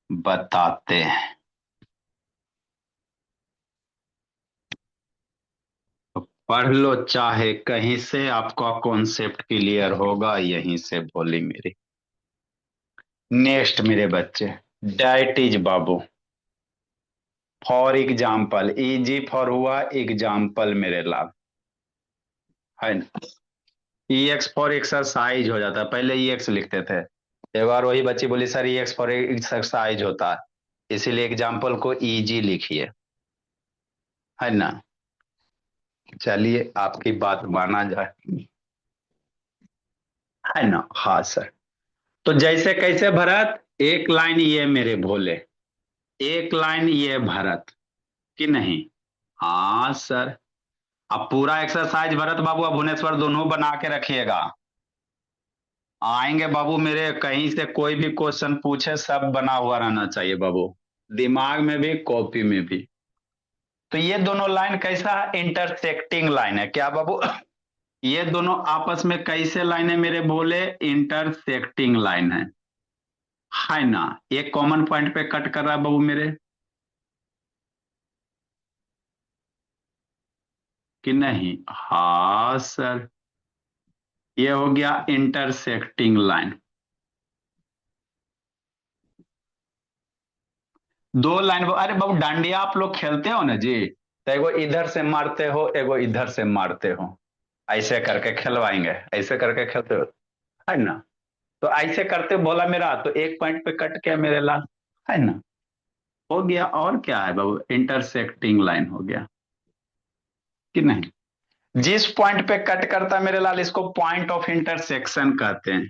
बताते हैं। पढ़ लो चाहे कहीं से, आपका कॉन्सेप्ट क्लियर होगा यहीं से भोली मेरी। नेक्स्ट मेरे बच्चे, diet is Babu, for example, easy for हुआ एग्जाम्पल मेरे लाल, है ना। EX फॉर एक्सरसाइज हो जाता है, पहले EX लिखते थे, एक बार वही बच्ची बोली सर EX फॉर एक्सरसाइज होता है, इसीलिए एग्जाम्पल को इजी लिखिए, है ना। चलिए आपकी बात माना जाए, है ना, हाँ सर। तो जैसे कैसे भरत, एक लाइन ये मेरे भोले, एक लाइन ये भरत, कि नहीं, हाँ सर। अब पूरा एक्सरसाइज भरत बाबू और भुवनेश्वर दोनों बना के रखिएगा, आएंगे बाबू मेरे, कहीं से कोई भी क्वेश्चन पूछे सब बना हुआ रहना चाहिए बाबू, दिमाग में भी कॉपी में भी। तो ये दोनों लाइन कैसा है, इंटरसेक्टिंग लाइन है क्या बाबू? ये दोनों आपस में कैसे लाइन है मेरे बोले, इंटरसेक्टिंग लाइन है ना? एक कॉमन पॉइंट पे कट कर रहा है बाबू मेरे, कि नहीं? हाँ सर, ये हो गया इंटरसेक्टिंग लाइन। दो लाइन, अरे बाबू डांडिया आप लोग खेलते हो ना जी, तो एगो इधर से मारते हो, एगो इधर से मारते हो, ऐसे करके खिलवाएंगे, ऐसे करके खेलते हो, है ना? तो ऐसे करते बोला मेरा, तो एक पॉइंट पे कट गया मेरे लाल, है ना? हो गया, और क्या है बाबू, इंटरसेक्टिंग लाइन हो गया, कि नहीं? जिस पॉइंट पे कट करता है मेरे लाल, इसको पॉइंट ऑफ इंटरसेक्शन कहते हैं।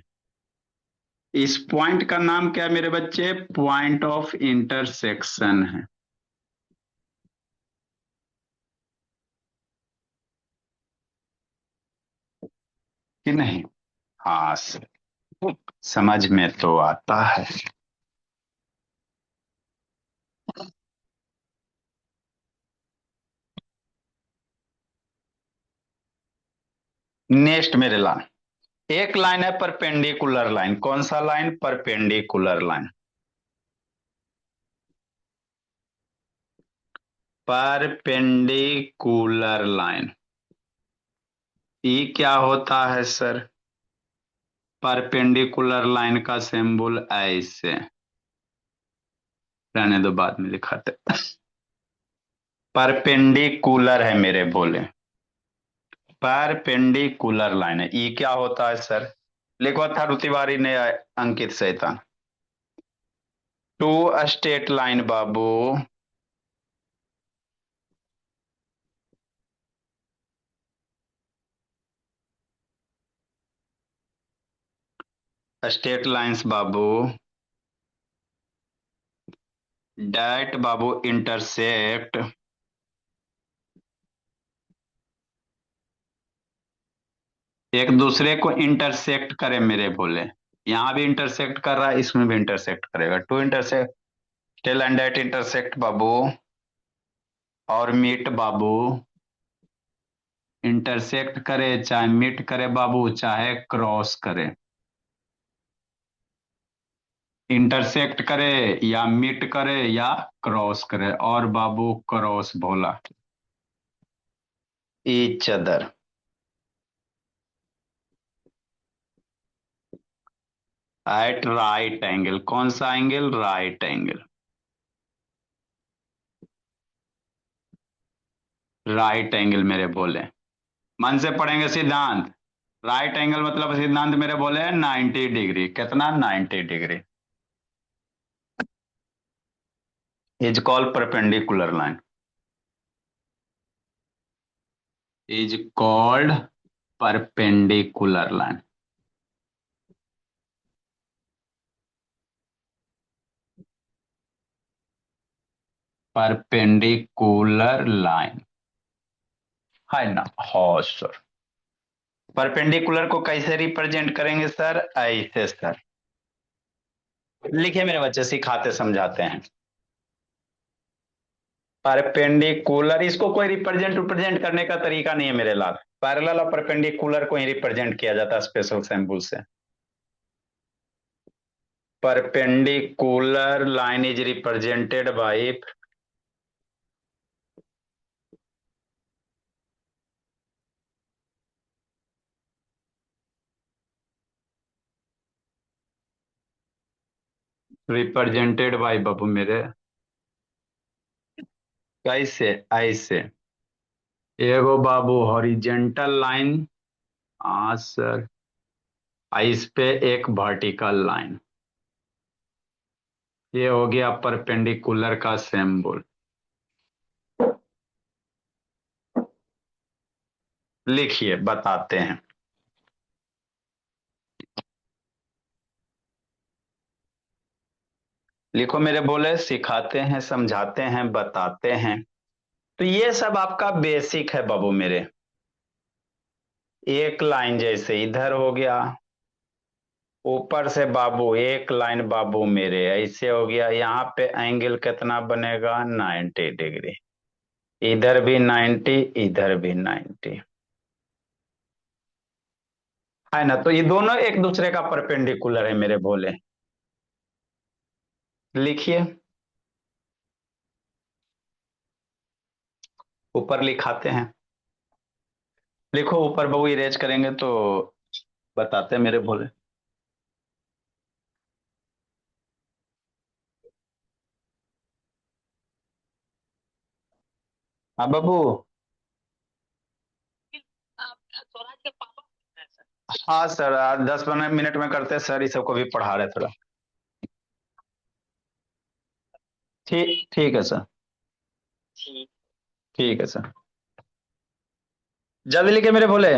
इस पॉइंट का नाम क्या है मेरे बच्चे, पॉइंट ऑफ इंटरसेक्शन है, कि नहीं? हाँ समझ में तो आता है। नेक्स्ट मेरे लाइन, एक लाइन है परपेंडिकुलर लाइन, कौन सा line, perpendicular line. Perpendicular line, ये क्या होता है सर? परपेंडिकुलर लाइन का सिंबल ऐसे, रहने दो बाद में दिखाते। परपेंडिकुलर है मेरे बोले, परपेंडिकुलर लाइन है, ये क्या होता है सर? लिखो था रुतिवारी ने, अंकित सैतान। टू स्टेट लाइन बाबू, स्टेट लाइंस बाबू, डैट बाबू इंटरसेक्ट एक दूसरे को, इंटरसेक्ट करे मेरे बोले, यहाँ भी इंटरसेक्ट कर रहा है, इसमें भी इंटरसेक्ट करेगा, two intersect, tell and that intersect बाबू, और मीट बाबू, इंटरसेक्ट करे चाहे मीट करे बाबू, चाहे क्रॉस करे, इंटरसेक्ट करे या मीट करे या क्रॉस करे, और बाबू क्रॉस बोला, each other at right angle, कौन सा angle, right angle, right angle मेरे बोले, मन से पढ़ेंगे सिद्धांत, राइट एंगल मतलब सिद्धांत मेरे बोले 90 डिग्री, कितना, 90 degree, is called perpendicular line, is called perpendicular line. Perpendicular line, है ना? हाँ सर, परपेंडिकुलर को कैसे रिप्रेजेंट करेंगे सर, ऐसे सर, लिखे मेरे बच्चे, सिखाते समझाते हैं। परपेंडिकुलर, इसको कोई रिप्रेजेंट करने का तरीका नहीं है मेरे लाल, पैरेलल और परपेंडिकुलर को ही रिप्रेजेंट किया जाता है स्पेशल सिंबल से। Perpendicular line is represented by, represented by बाबू मेरे, कैसे, ऐसे, एगो बाबू हॉरिजेंटल लाइन, हाँ सर, इस पे एक वर्टिकल लाइन, ये हो गया परपेंडिकुलर का सिंबल। लिखिए बताते हैं, लिखो मेरे बोले, सिखाते हैं समझाते हैं बताते हैं। तो ये सब आपका बेसिक है बाबू मेरे, एक लाइन जैसे इधर हो गया, ऊपर से बाबू एक लाइन बाबू मेरे ऐसे हो गया, यहाँ पे एंगल कितना बनेगा, 90 डिग्री। इधर भी 90, इधर भी 90, है ना। तो ये दोनों एक दूसरे का परपेंडिकुलर है मेरे भोले। लिखिए, ऊपर लिखाते हैं। लिखो ऊपर बाबू, इरेज करेंगे तो बताते हैं मेरे भोले। हाँ बाबू। हाँ सर, आज 10-15 मिनट में करते हैं सर, इस सबको भी पढ़ा रहे थोड़ा। ठीक ठीक है सर। ठीक है सर। जल्दी लिखे मेरे भोले।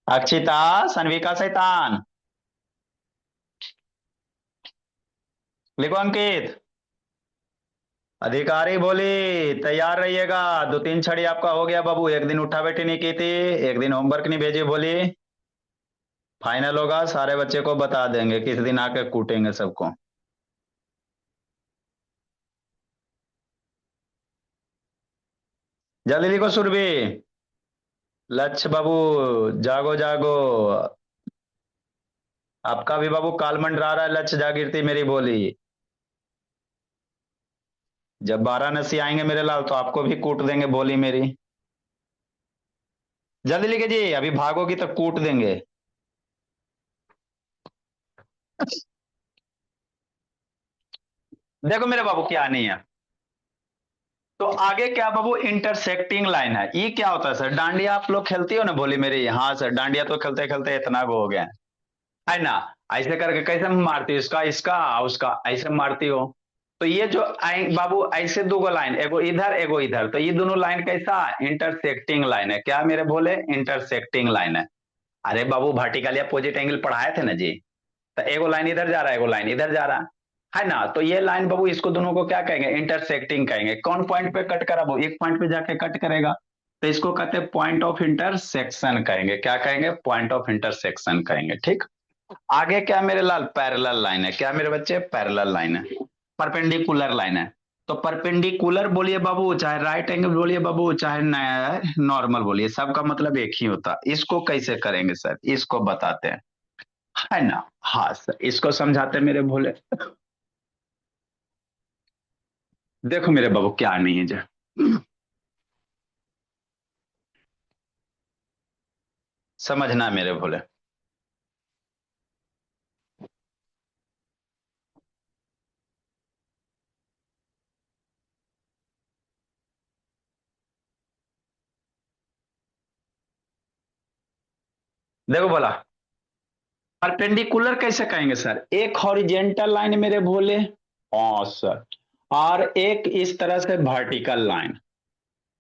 अक्षिता, सन्विका, शैतान। लिखो अंकित। अधिकारी बोली तैयार रहिएगा। 2-3 छड़ी आपका हो गया बाबू, एक दिन उठा बैठी नहीं की थी, एक दिन होमवर्क नहीं भेजी बोली। फाइनल होगा, सारे बच्चे को बता देंगे, किस दिन आके कूटेंगे सबको। जल्दी लिखो सुरभि। लक्ष्य बाबू, जागो जागो। आपका भी बाबू काल मंडरा रहा है, लक्ष्य जागृति मेरी बोली। जब वाराणसी आएंगे मेरे लाल तो आपको भी कूट देंगे बोली मेरी। जल्दी लिखे जी, अभी भागोगी तो कूट देंगे। देखो मेरे बाबू क्या नहीं है। तो आगे क्या बाबू, इंटरसेक्टिंग लाइन है। ये क्या होता है सर, डांडिया आप लोग खेलती हो ना बोली मेरी। हाँ सर, डांडिया तो खेलते खेलते इतना वो हो गया है ना। ऐसे करके कैसे मारती हो, इसका इसका उसका ऐसे मारती हो। तो ये जो बाबू ऐसे दो लाइन, एगो इधर एगो इधर, तो ये दोनों लाइन कैसा, इंटरसेक्टिंग लाइन है। क्या मेरे बोले, इंटरसेक्टिंग लाइन है। अरे बाबू वर्टिकल या अपोजिट एंगल पढ़ाए थे ना जी। तो एगो लाइन इधर जा रहा है, एगो लाइन इधर जा रहा है ना। तो ये लाइन बाबू, इसको दोनों को क्या कहेंगे, इंटरसेक्टिंग कहेंगे। कौन पॉइंट पे कट करा वो, एक पॉइंट पे जाके कट करेगा। तो इसको कहते हैं पॉइंट ऑफ इंटरसेक्शन कहेंगे। क्या कहेंगे, पॉइंट ऑफ इंटरसेक्शन कहेंगे, ठीक। आगे क्या मेरे लाल, पैरेलल लाइन है। क्या मेरे बच्चे, पैरेलल लाइन है, परपेंडिकुलर लाइन है। तो परपेंडिकुलर बोलिए बाबू, चाहे राइट एंगल बोलिए बाबू, चाहे नॉर्मल बोलिए, सबका मतलब एक ही होता। इसको कैसे करेंगे सर, इसको बताते हैं, है ना। हाँ सर, इसको समझाते हैं मेरे भोले। देखो मेरे बाबू क्या नहीं है जो, समझना मेरे भोले। देखो बोला, परपेंडिकुलर कैसे कहेंगे सर, एक हॉरिजेंटल लाइन मेरे भोले। हाँ सर। और एक इस तरह से वर्टिकल लाइन।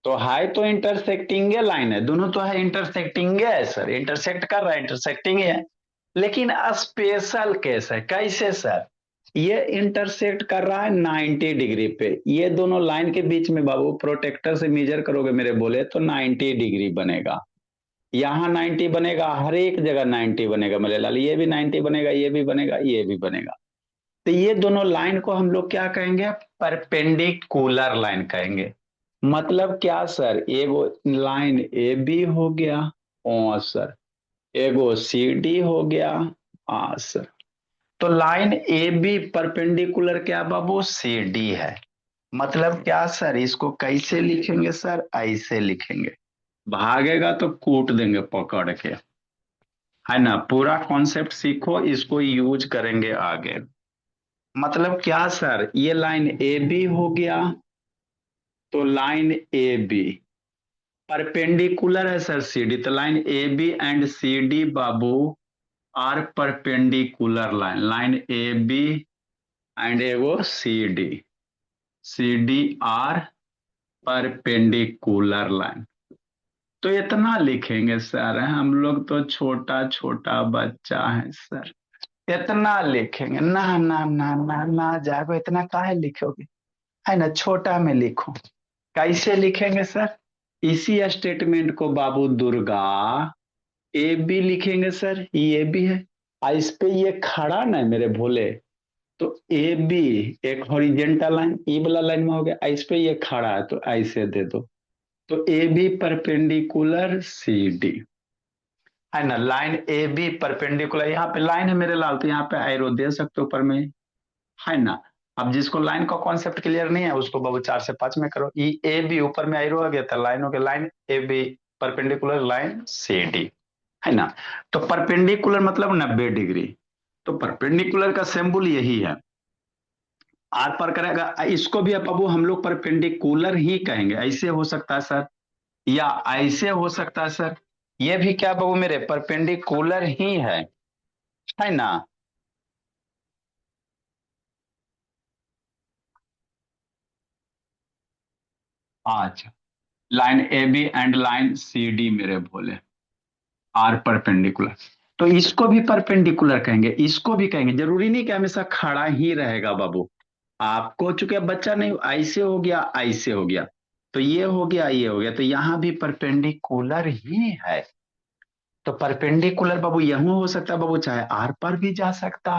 तो है तो इंटरसेक्टिंग लाइन है, दोनों तो है इंटरसेक्टिंग है सर, इंटरसेक्ट कर रहा है, इंटरसेक्टिंग है। लेकिन स्पेशल केस है, कैसे सर, ये इंटरसेक्ट कर रहा है 90 डिग्री पे। ये दोनों लाइन के बीच में बाबू प्रोटेक्टर से मेजर करोगे मेरे बोले तो 90 डिग्री बनेगा। यहाँ 90 बनेगा, हर एक जगह 90 बनेगा मेरे लाल। ये भी 90 बनेगा, ये भी बनेगा, ये भी बनेगा। तो ये दोनों लाइन को हम लोग क्या कहेंगे, परपेंडिकुलर लाइन कहेंगे। मतलब क्या सर, एगो लाइन ए बी हो गया, ओ सर, एगो सी डी हो गया, हाँ सर। तो लाइन ए बी परपेंडिकुलर क्या बाबू, सी डी है। मतलब क्या सर, इसको कैसे लिखेंगे सर, ऐसे लिखेंगे। भागेगा तो कूट देंगे पकड़ के, है ना। पूरा कॉन्सेप्ट सीखो, इसको यूज करेंगे आगे। मतलब क्या सर, ये लाइन ए बी हो गया, तो लाइन ए बी परपेंडिकुलर है सर सी डी। तो line A B and C D बाबू are perpendicular line, line A B and एगो C D are perpendicular line. तो इतना लिखेंगे सर, हम लोग तो छोटा छोटा बच्चा है सर। इतना लिखेंगे ना ना ना ना ना, जागो, इतना काहे लिखोगे। है ना, छोटा में लिखो। कैसे लिखेंगे सर? इसी स्टेटमेंट को बाबू दुर्गा ए बी लिखेंगे सर, ये भी है। इस पे ये खड़ा ना मेरे भोले, तो ए बी एक हॉरिजेंटल लाइन, ई वाला लाइन में हो गया, इस पे ये खड़ा है तो ऐसे दे दो। तो A B perpendicular C D, है ना। लाइन ए बी परपेंडिकुलर, यहाँ पे लाइन है मेरे लाल, तो यहाँ पे एरो दे सकते हो ऊपर में, है ना। अब जिसको लाइन का कॉन्सेप्ट क्लियर नहीं है उसको बाबू 4 से 5 में करो। ई ए बी ऊपर में एरो आ गया था, लाइन हो गया, line A B perpendicular line C D, है ना। तो परपेंडिकुलर मतलब 90 डिग्री, तो परपेंडिकुलर का सिंबल यही है, आर पर करेगा। इसको भी अब बाबू हम लोग परपेंडिकुलर ही कहेंगे, ऐसे हो सकता है सर, या ऐसे हो सकता है सर। ये भी क्या बाबू मेरे परपेंडिकुलर ही है ना। अच्छा, line A B and line C D मेरे बोले आर परपेंडिकुलर, तो इसको भी परपेंडिकुलर कहेंगे, इसको भी कहेंगे। जरूरी नहीं कि हमेशा खड़ा ही रहेगा बाबू, आपको चूंकि अब बच्चा नहीं, ऐसे हो गया ऐसे हो गया, तो ये हो गया ये हो गया, तो यहां भी परपेंडिकुलर ही तो परपेंडिकुलर बाबू यूं हो सकता है बाबू, चाहे आर पर भी जा सकता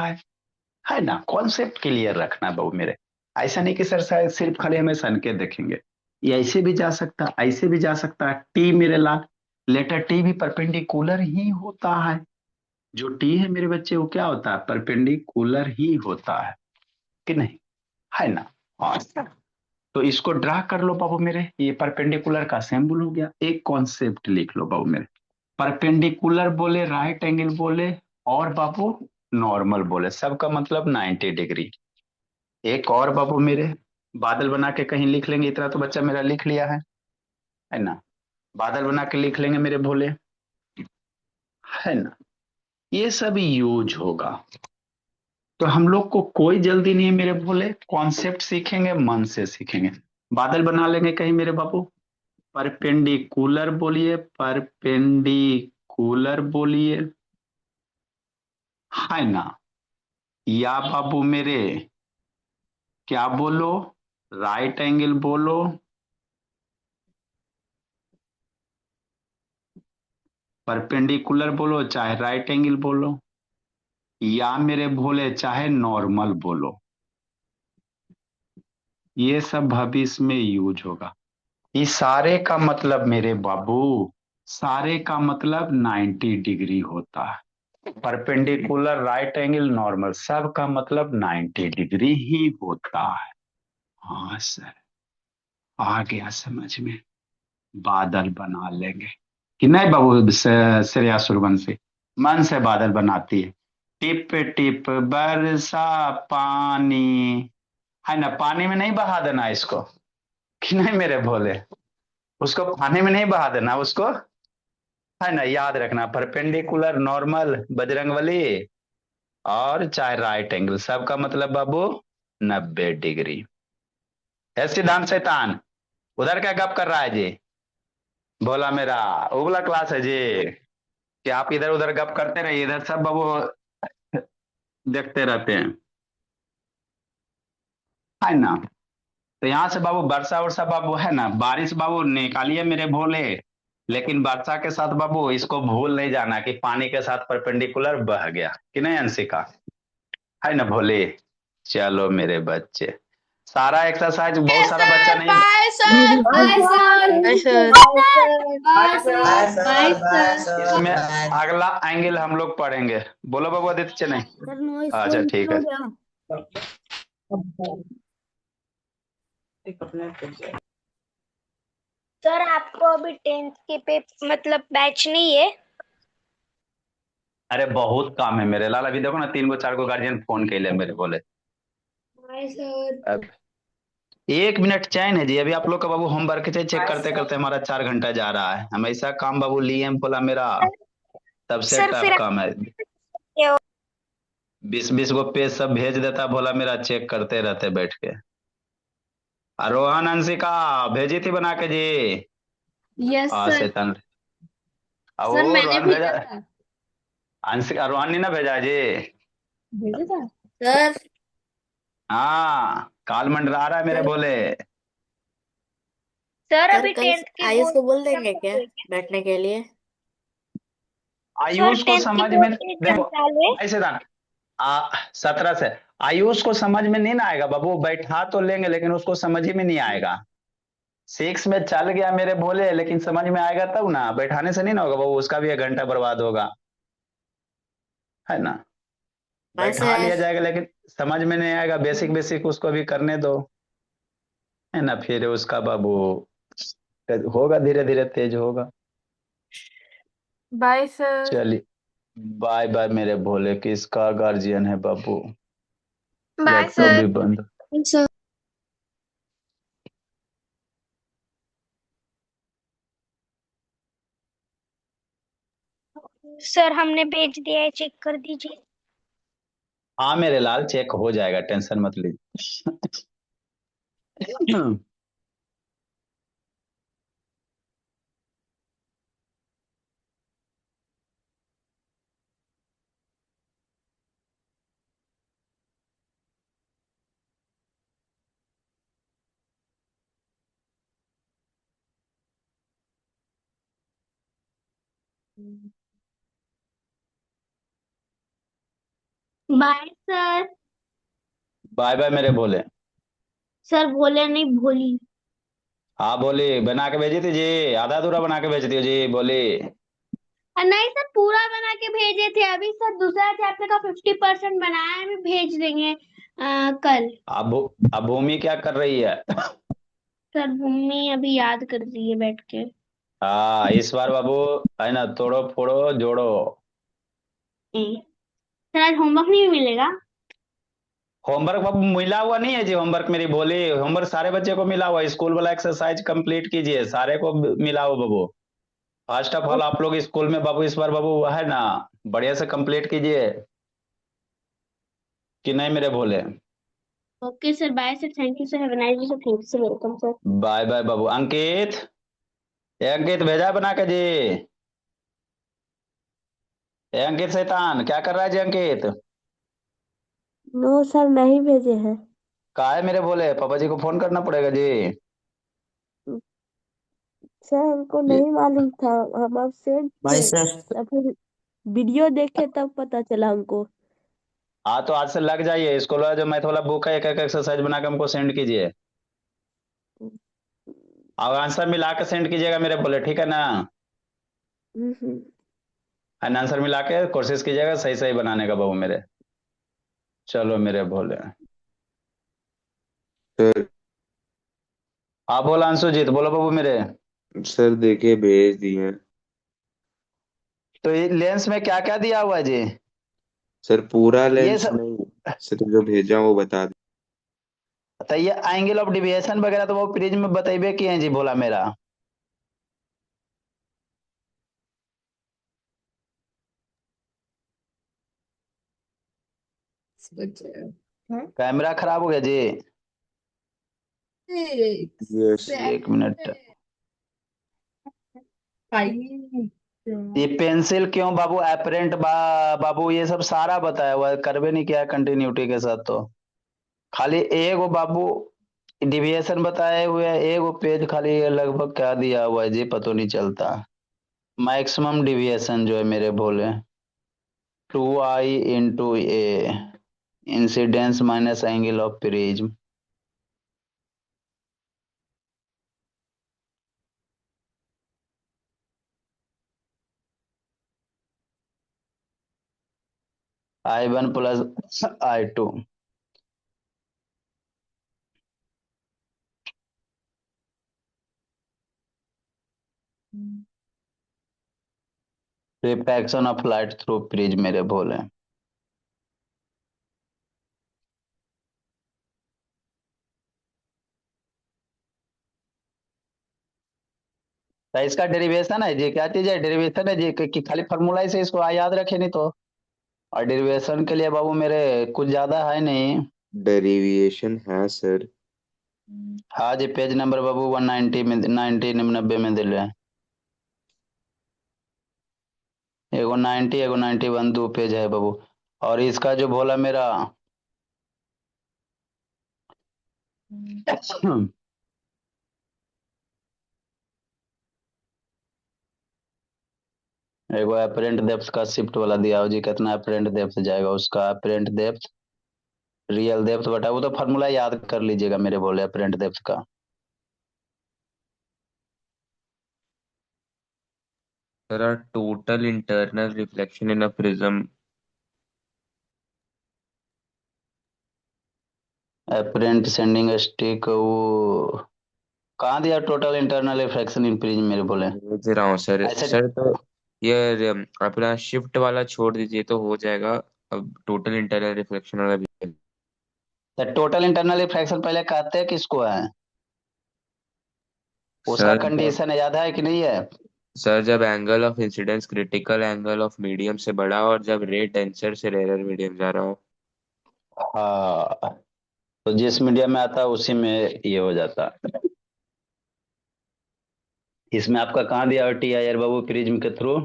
है ना। कॉन्सेप्ट क्लियर रखना है बाबू मेरे, ऐसा नहीं कि सर शायद सिर्फ खाली हमें सन के देखेंगे। ये ऐसे भी जा सकता है, ऐसे भी जा सकता है। टी मेरे लाल, लेटर टी भी परपेंडिकुलर ही होता है। जो टी है मेरे बच्चे वो क्या होता है, परपेंडिकुलर ही होता है, कि नहीं, है ना। हाँ, तो इसको ड्रा कर लो बाबू मेरे, ये परपेंडिकुलर का सिंबल हो गया। एक कॉन्सेप्ट लिख लो बाबू मेरे, परपेंडिकुलर बोले, राइट एंगल बोले, और बाबू नॉर्मल बोले, सबका मतलब 90 डिग्री। एक और बाबू मेरे, बादल बना के कहीं लिख लेंगे, इतना तो बच्चा मेरा लिख लिया है ना। बादल बना के लिख लेंगे मेरे भोले, है ना। ये सब यूज होगा, तो हम लोग को कोई जल्दी नहीं है मेरे भोले, कॉन्सेप्ट सीखेंगे मन से सीखेंगे। बादल बना लेंगे कहीं मेरे बाबू, परपेंडिकुलर बोलिए, परपेंडिकुलर बोलिए, है ना। या बाबू मेरे क्या बोलो, राइट एंगल बोलो, परपेंडिकुलर बोलो, चाहे राइट एंगल बोलो, या मेरे भोले चाहे नॉर्मल बोलो, ये सब भविष्य में यूज होगा। इस सारे का मतलब मेरे बाबू, सारे का मतलब 90 डिग्री होता है। परपेंडिकुलर, राइट एंगल, नॉर्मल, सब का मतलब 90 डिग्री ही होता है। हाँ सर, आ गया समझ में। बादल बना लेंगे कि नहीं बाबू, श्रेया सूर्यवंशी मन से बादल बनाती है। टिप टिप बरसा पानी, है ना। पानी में नहीं बहा देना इसको, कि नहीं मेरे भोले, उसको पानी में नहीं बहा देना उसको, है ना। याद रखना, परपेंडिकुलर, नॉर्मल, बजरंगबली, और चाहे राइट एंगल, सबका मतलब बाबू 90 डिग्री। है सिद्धांत शैतान, उधर क्या गप कर रहा है जी? बोला मेरा उगला क्लास है जी, कि आप इधर उधर गप करते रहिए, इधर सब बाबू देखते रहते हैं, है ना। तो यहाँ से बाबू वर्षा वर्षा बाबू, है ना, बारिश बाबू निकालिए मेरे भोले, लेकिन वर्षा के साथ बाबू इसको भूल नहीं जाना कि पानी के साथ परपेंडिकुलर बह गया, कि नहीं अंशिका, है ना भोले। चलो मेरे बच्चे, सारा एक्सरसाइज, बहुत सारा बच्चा सर नहीं। Bye sir bye bye sir. Sir bye sir. Bye bye sir. Sir bye sir. इसमें अगला एंगल हम लोग पढ़ेंगे। बोलो बाबू आदित्य चेन्नई। सर नॉइस अच्छा ठीक कैंसिल है। हो गया। सर आपको अभी 10th के मतलब बैच नहीं है। अरे बहुत काम है मेरे लाल, अभी देखो ना 3 गो 4 गो गार्जियन फोन कैले मेरे बोले। Bye sir. अब 1 मिनट चैन है जी, अभी आप लोग का बाबू होमवर्क चेक करते करते हमारा 4 घंटा जा रहा है। हम ऐसा काम बाबू लिए हैं, बोला मेरा सबसे सर टफ फिर काम है। 20 20 गो पेज सब भेज देता, बोला मेरा चेक करते रहते बैठ के। रोहन अंशिका भेजी थी बना के जी। यस हाँ सर। शैतान, सर वो मैंने रोहन भेजा, भेजा था। अंशिका रोहन ने ना भेजा जी। भेजा था सर। हाँ काल मंडरा रहा है मेरे सर भोले। सर सर अभी कल 10th के आयुष बोर्ड को बोल एग्जाम देंगे कब क्या हुए क्या? बैठने के लिए? सर आयुष को 10th के समझ में बोर्ड के एग्जाम देखो चालू है। भाई सिद्धांत, 17 से आयुष को समझ में नहीं ना आएगा बाबू, बैठा तो लेंगे लेकिन उसको समझ ही में नहीं आएगा। 6 में चल गया मेरे भोले, लेकिन समझ में आएगा तब ना, बैठाने से नहीं ना होगा बाबू, उसका भी 1 घंटा बर्बाद होगा, है ना। भाई बैठा लिया सर जाएगा लेकिन समझ में नहीं आएगा, बेसिक बेसिक उसको भी करने दो, है ना, फिर उसका बाबू होगा, धीरे धीरे तेज होगा। Bye sir. चलिए, बाय बाय मेरे भोले। किसका गार्जियन है बाबू? Bye laptop sir. भी बंद। सर सर हमने भेज दिया है, चेक कर दीजिए। हाँ मेरे लाल, चेक हो जाएगा, टेंशन मत लीजिए। Bye sir. बाय बाय मेरे भोले। सर भोले नहीं भोली। हाँ बोली, बना के भेजी थी जी, आधा अधूरा बना के भेज दियो जी, बोली। नहीं सर पूरा बना के भेजे थे, अभी सर दूसरा चैप्टर का 50% बनाया है, अभी भेज देंगे कल। अब भूमि क्या कर रही है? सर भूमि अभी याद कर रही है बैठ के। हाँ इस बार बाबू, है ना, तोड़ो फोड़ो जोड़ो। सर आज होमवर्क नहीं मिलेगा? होमवर्क बाबू मिला हुआ नहीं है जी, होमवर्क मेरी बोली, होमवर्क सारे बच्चे को मिला हुआ है, स्कूल वाला एक्सरसाइज कंप्लीट कीजिए, सारे को मिला हुआ बाबू। फर्स्ट ऑफ ऑल आप लोग स्कूल में बाबू इस बार बाबू, है ना, बढ़िया से कंप्लीट कीजिए, कि नहीं मेरे भोले? Okay sir, bye sir, thank you sir, have a nice day sir, thank you sir, welcome sir. Bye bye बाबू। अंकित, ये अंकित भेजा है बना के जी? ए अंकित शैतान, क्या कर रहा है जी अंकित? नो सर नहीं भेजे हैं। कहा है मेरे भोले, पापा जी को फोन करना पड़ेगा जी। सर हमको नहीं मालूम था, हम अब सेंड भाई थे सर तब फिर वीडियो देखे तब पता चला हमको। हाँ तो आज से लग जाइए, स्कूल वाला जो मैथ वाला बुक है, एक एक एक्सरसाइज बना के हमको सेंड कीजिए, और आंसर मिला के सेंड कीजिएगा मेरे भोले, ठीक है ना? हम्म। एंड आंसर मिला के कोशिश कीजिएगा सही सही बनाने का बाबू मेरे। चलो मेरे भोले। सर आप बोलो अंशुजीत, बोलो बाबू मेरे। सर देखिए भेज दिए हैं। तो ये लेंस में क्या क्या दिया हुआ है जी? सर पूरा ये लेंस सब, नहीं, सिर्फ जो भेजा वो बता दें। तो ये एंगल ऑफ डिविएशन वगैरह तो वो प्रिज्म में बतेबे किए हैं जी भोला मेरा। कैमरा खराब हो गया जी, यस। 1 मिनट। ये पेंसिल क्यों बाबू एपरेंट बाबू, ये सब सारा बताया हुआ है, करबे नहीं किया कंटिन्यूटी के साथ, तो खाली एगो बाबू डिविएशन बताए हुए है, एगो पेज खाली ये लगभग क्या दिया हुआ है जी, पता नहीं चलता। मैक्सिमम डिविएशन जो है मेरे भोले, 2i × a incidence minus angle of prism. I1 + I2। Refraction of light through prism मेरे भोले। तो इसका डेरिवेशन है जी, क्या चीज है डेरिवेशन है जी, कि खाली फॉर्मूला से इसको याद रखे नहीं तो। और डेरिवेशन के लिए बाबू मेरे कुछ ज्यादा है नहीं। डेरिवेशन है सर। हाँ जी, पेज नंबर बाबू 190 में, 90 में दिले हैं। एगो 90 एगो 91, 2 पेज है बाबू। और इसका जो भोला मेरा एक वो अपरेंट डेप्थ का शिफ्ट वाला दिया हो जी, कितना अपरेंट डेप्थ जाएगा उसका, अपरेंट डेप्थ रियल डेप्थ बटा, वो तो फार्मूला याद कर लीजिएगा मेरे बोले अपरेंट डेप्थ का। There are total internal reflection in a prism. Apparent sending stick, वो कहाँ दिया total internal reflection in prism मेरे बोले। भेज रहा हूँ सर। ऐसे सर तो ये अपना शिफ्ट वाला छोड़ दीजिए तो हो जाएगा। अब टोटल इंटरनल रिफ्लेक्शन वाला भी। टोटल इंटरनल रिफ्लेक्शन पहले कहते हैं किसको है, उसका सर जब कंडीशन याद है कि नहीं है। सर जब angle of incidence critical angle of medium से बड़ा हो और जब रे टेंसर से रेयर मीडियम जा रहा हो। हाँ, तो जिस मीडियम में आता है उसी में ये हो जाता है। इसमें आपका कहाँ दिया हो टी आई बाबू प्रिज्म के थ्रू,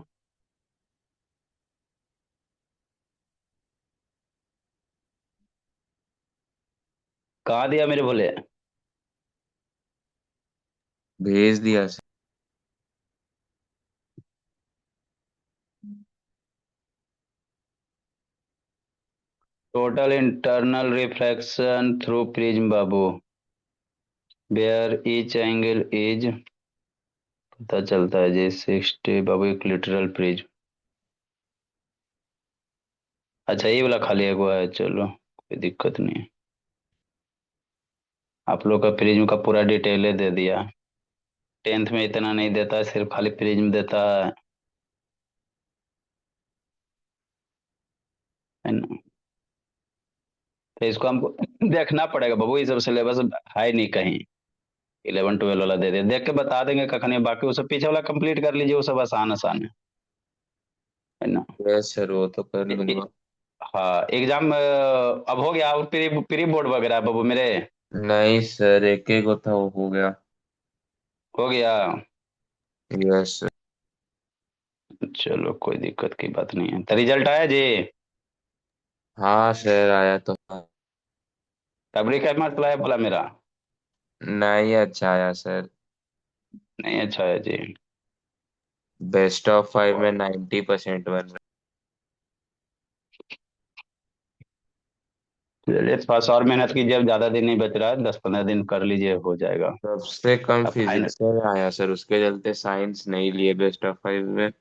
कहाँ दिया मेरे बोले। भेज दिया sir. Total internal reflection through prism बाबू, वेयर ईच एंगल इज, पता चलता है जी 60 बाबू इक्विलेटरल प्रिज्म। अच्छा ये वाला खाली एक हुआ है, चलो कोई दिक्कत नहीं है। आप लोग का प्रिज्म का पूरा डिटेल दे दिया, 10th में इतना नहीं देता है, सिर्फ खाली प्रिज्म देता है ना। तो इसको हमको देखना पड़ेगा बाबू, ये सब सिलेबस है नहीं कहीं। 11 12 वाला दे दे, देख के बता देंगे कखनी, बाकी वो सब पीछे वाला कंप्लीट कर लीजिए, वो सब आसान आसान है ना। यस सर वो तो कर लूंगा। हाँ एग्जाम अब हो गया, और प्री प्री बोर्ड वगैरह बाबू मेरे नहीं सर एक एक था वो हो गया। हो गया। Yes sir. चलो कोई दिक्कत की बात नहीं है, तो रिजल्ट आया जी। हाँ सर आया तो। तबरी का मार्क्स लाया बोला मेरा, नहीं अच्छा आया सर। नहीं अच्छा है जी। बेस्ट ऑफ 5 में 90% बन रहा चलिए थोड़ा सा और मेहनत कीजिए, अब ज्यादा दिन नहीं बच रहा है, 10 15 दिन कर लीजिए हो जाएगा। है। सबसे कम अब फाइनल फिजिक्स में आया सर उसके चलते साइंस नहीं लिए बेस्ट ऑफ 5 में।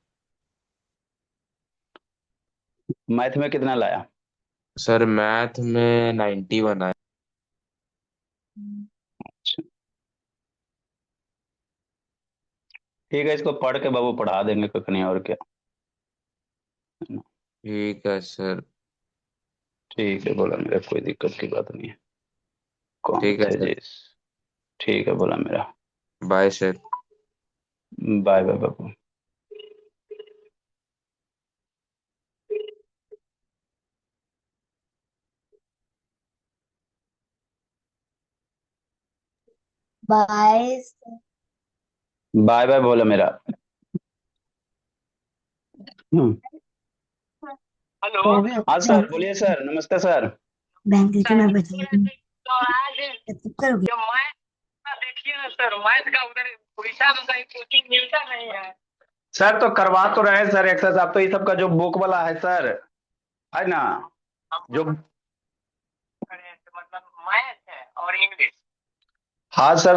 मैथ में कितना लाया। सर मैथ में 91 आया। अच्छा, ठीक है, इसको पढ़ के बाबू पढ़ा देंगे कखनी, और क्या। ठीक है सर। ठीक है बोला मेरा, कोई दिक्कत की बात नहीं है। कौन ठीक है थे सर। जी। ठीक है बोला मेरा। Bye sir. बाय बाय बाबू। बाय। बाय बाय बोला मेरा। हेलो, हाँ सर बोलिए सर, नमस्ते सर। बैंक लेके मैं बता दूं तो आज तब करोगे। जो मैथ का देखिए ना सर, मैथ का उधर उड़ीसा में कहीं कोचिंग मिलता नहीं है। सर तो करवा तो रहे हैं सर एक्सरसाइज, आप तो ये सब का जो बुक वाला है सर, है ना, जो मतलब मैथ है और इंग्लिश। हाँ सर।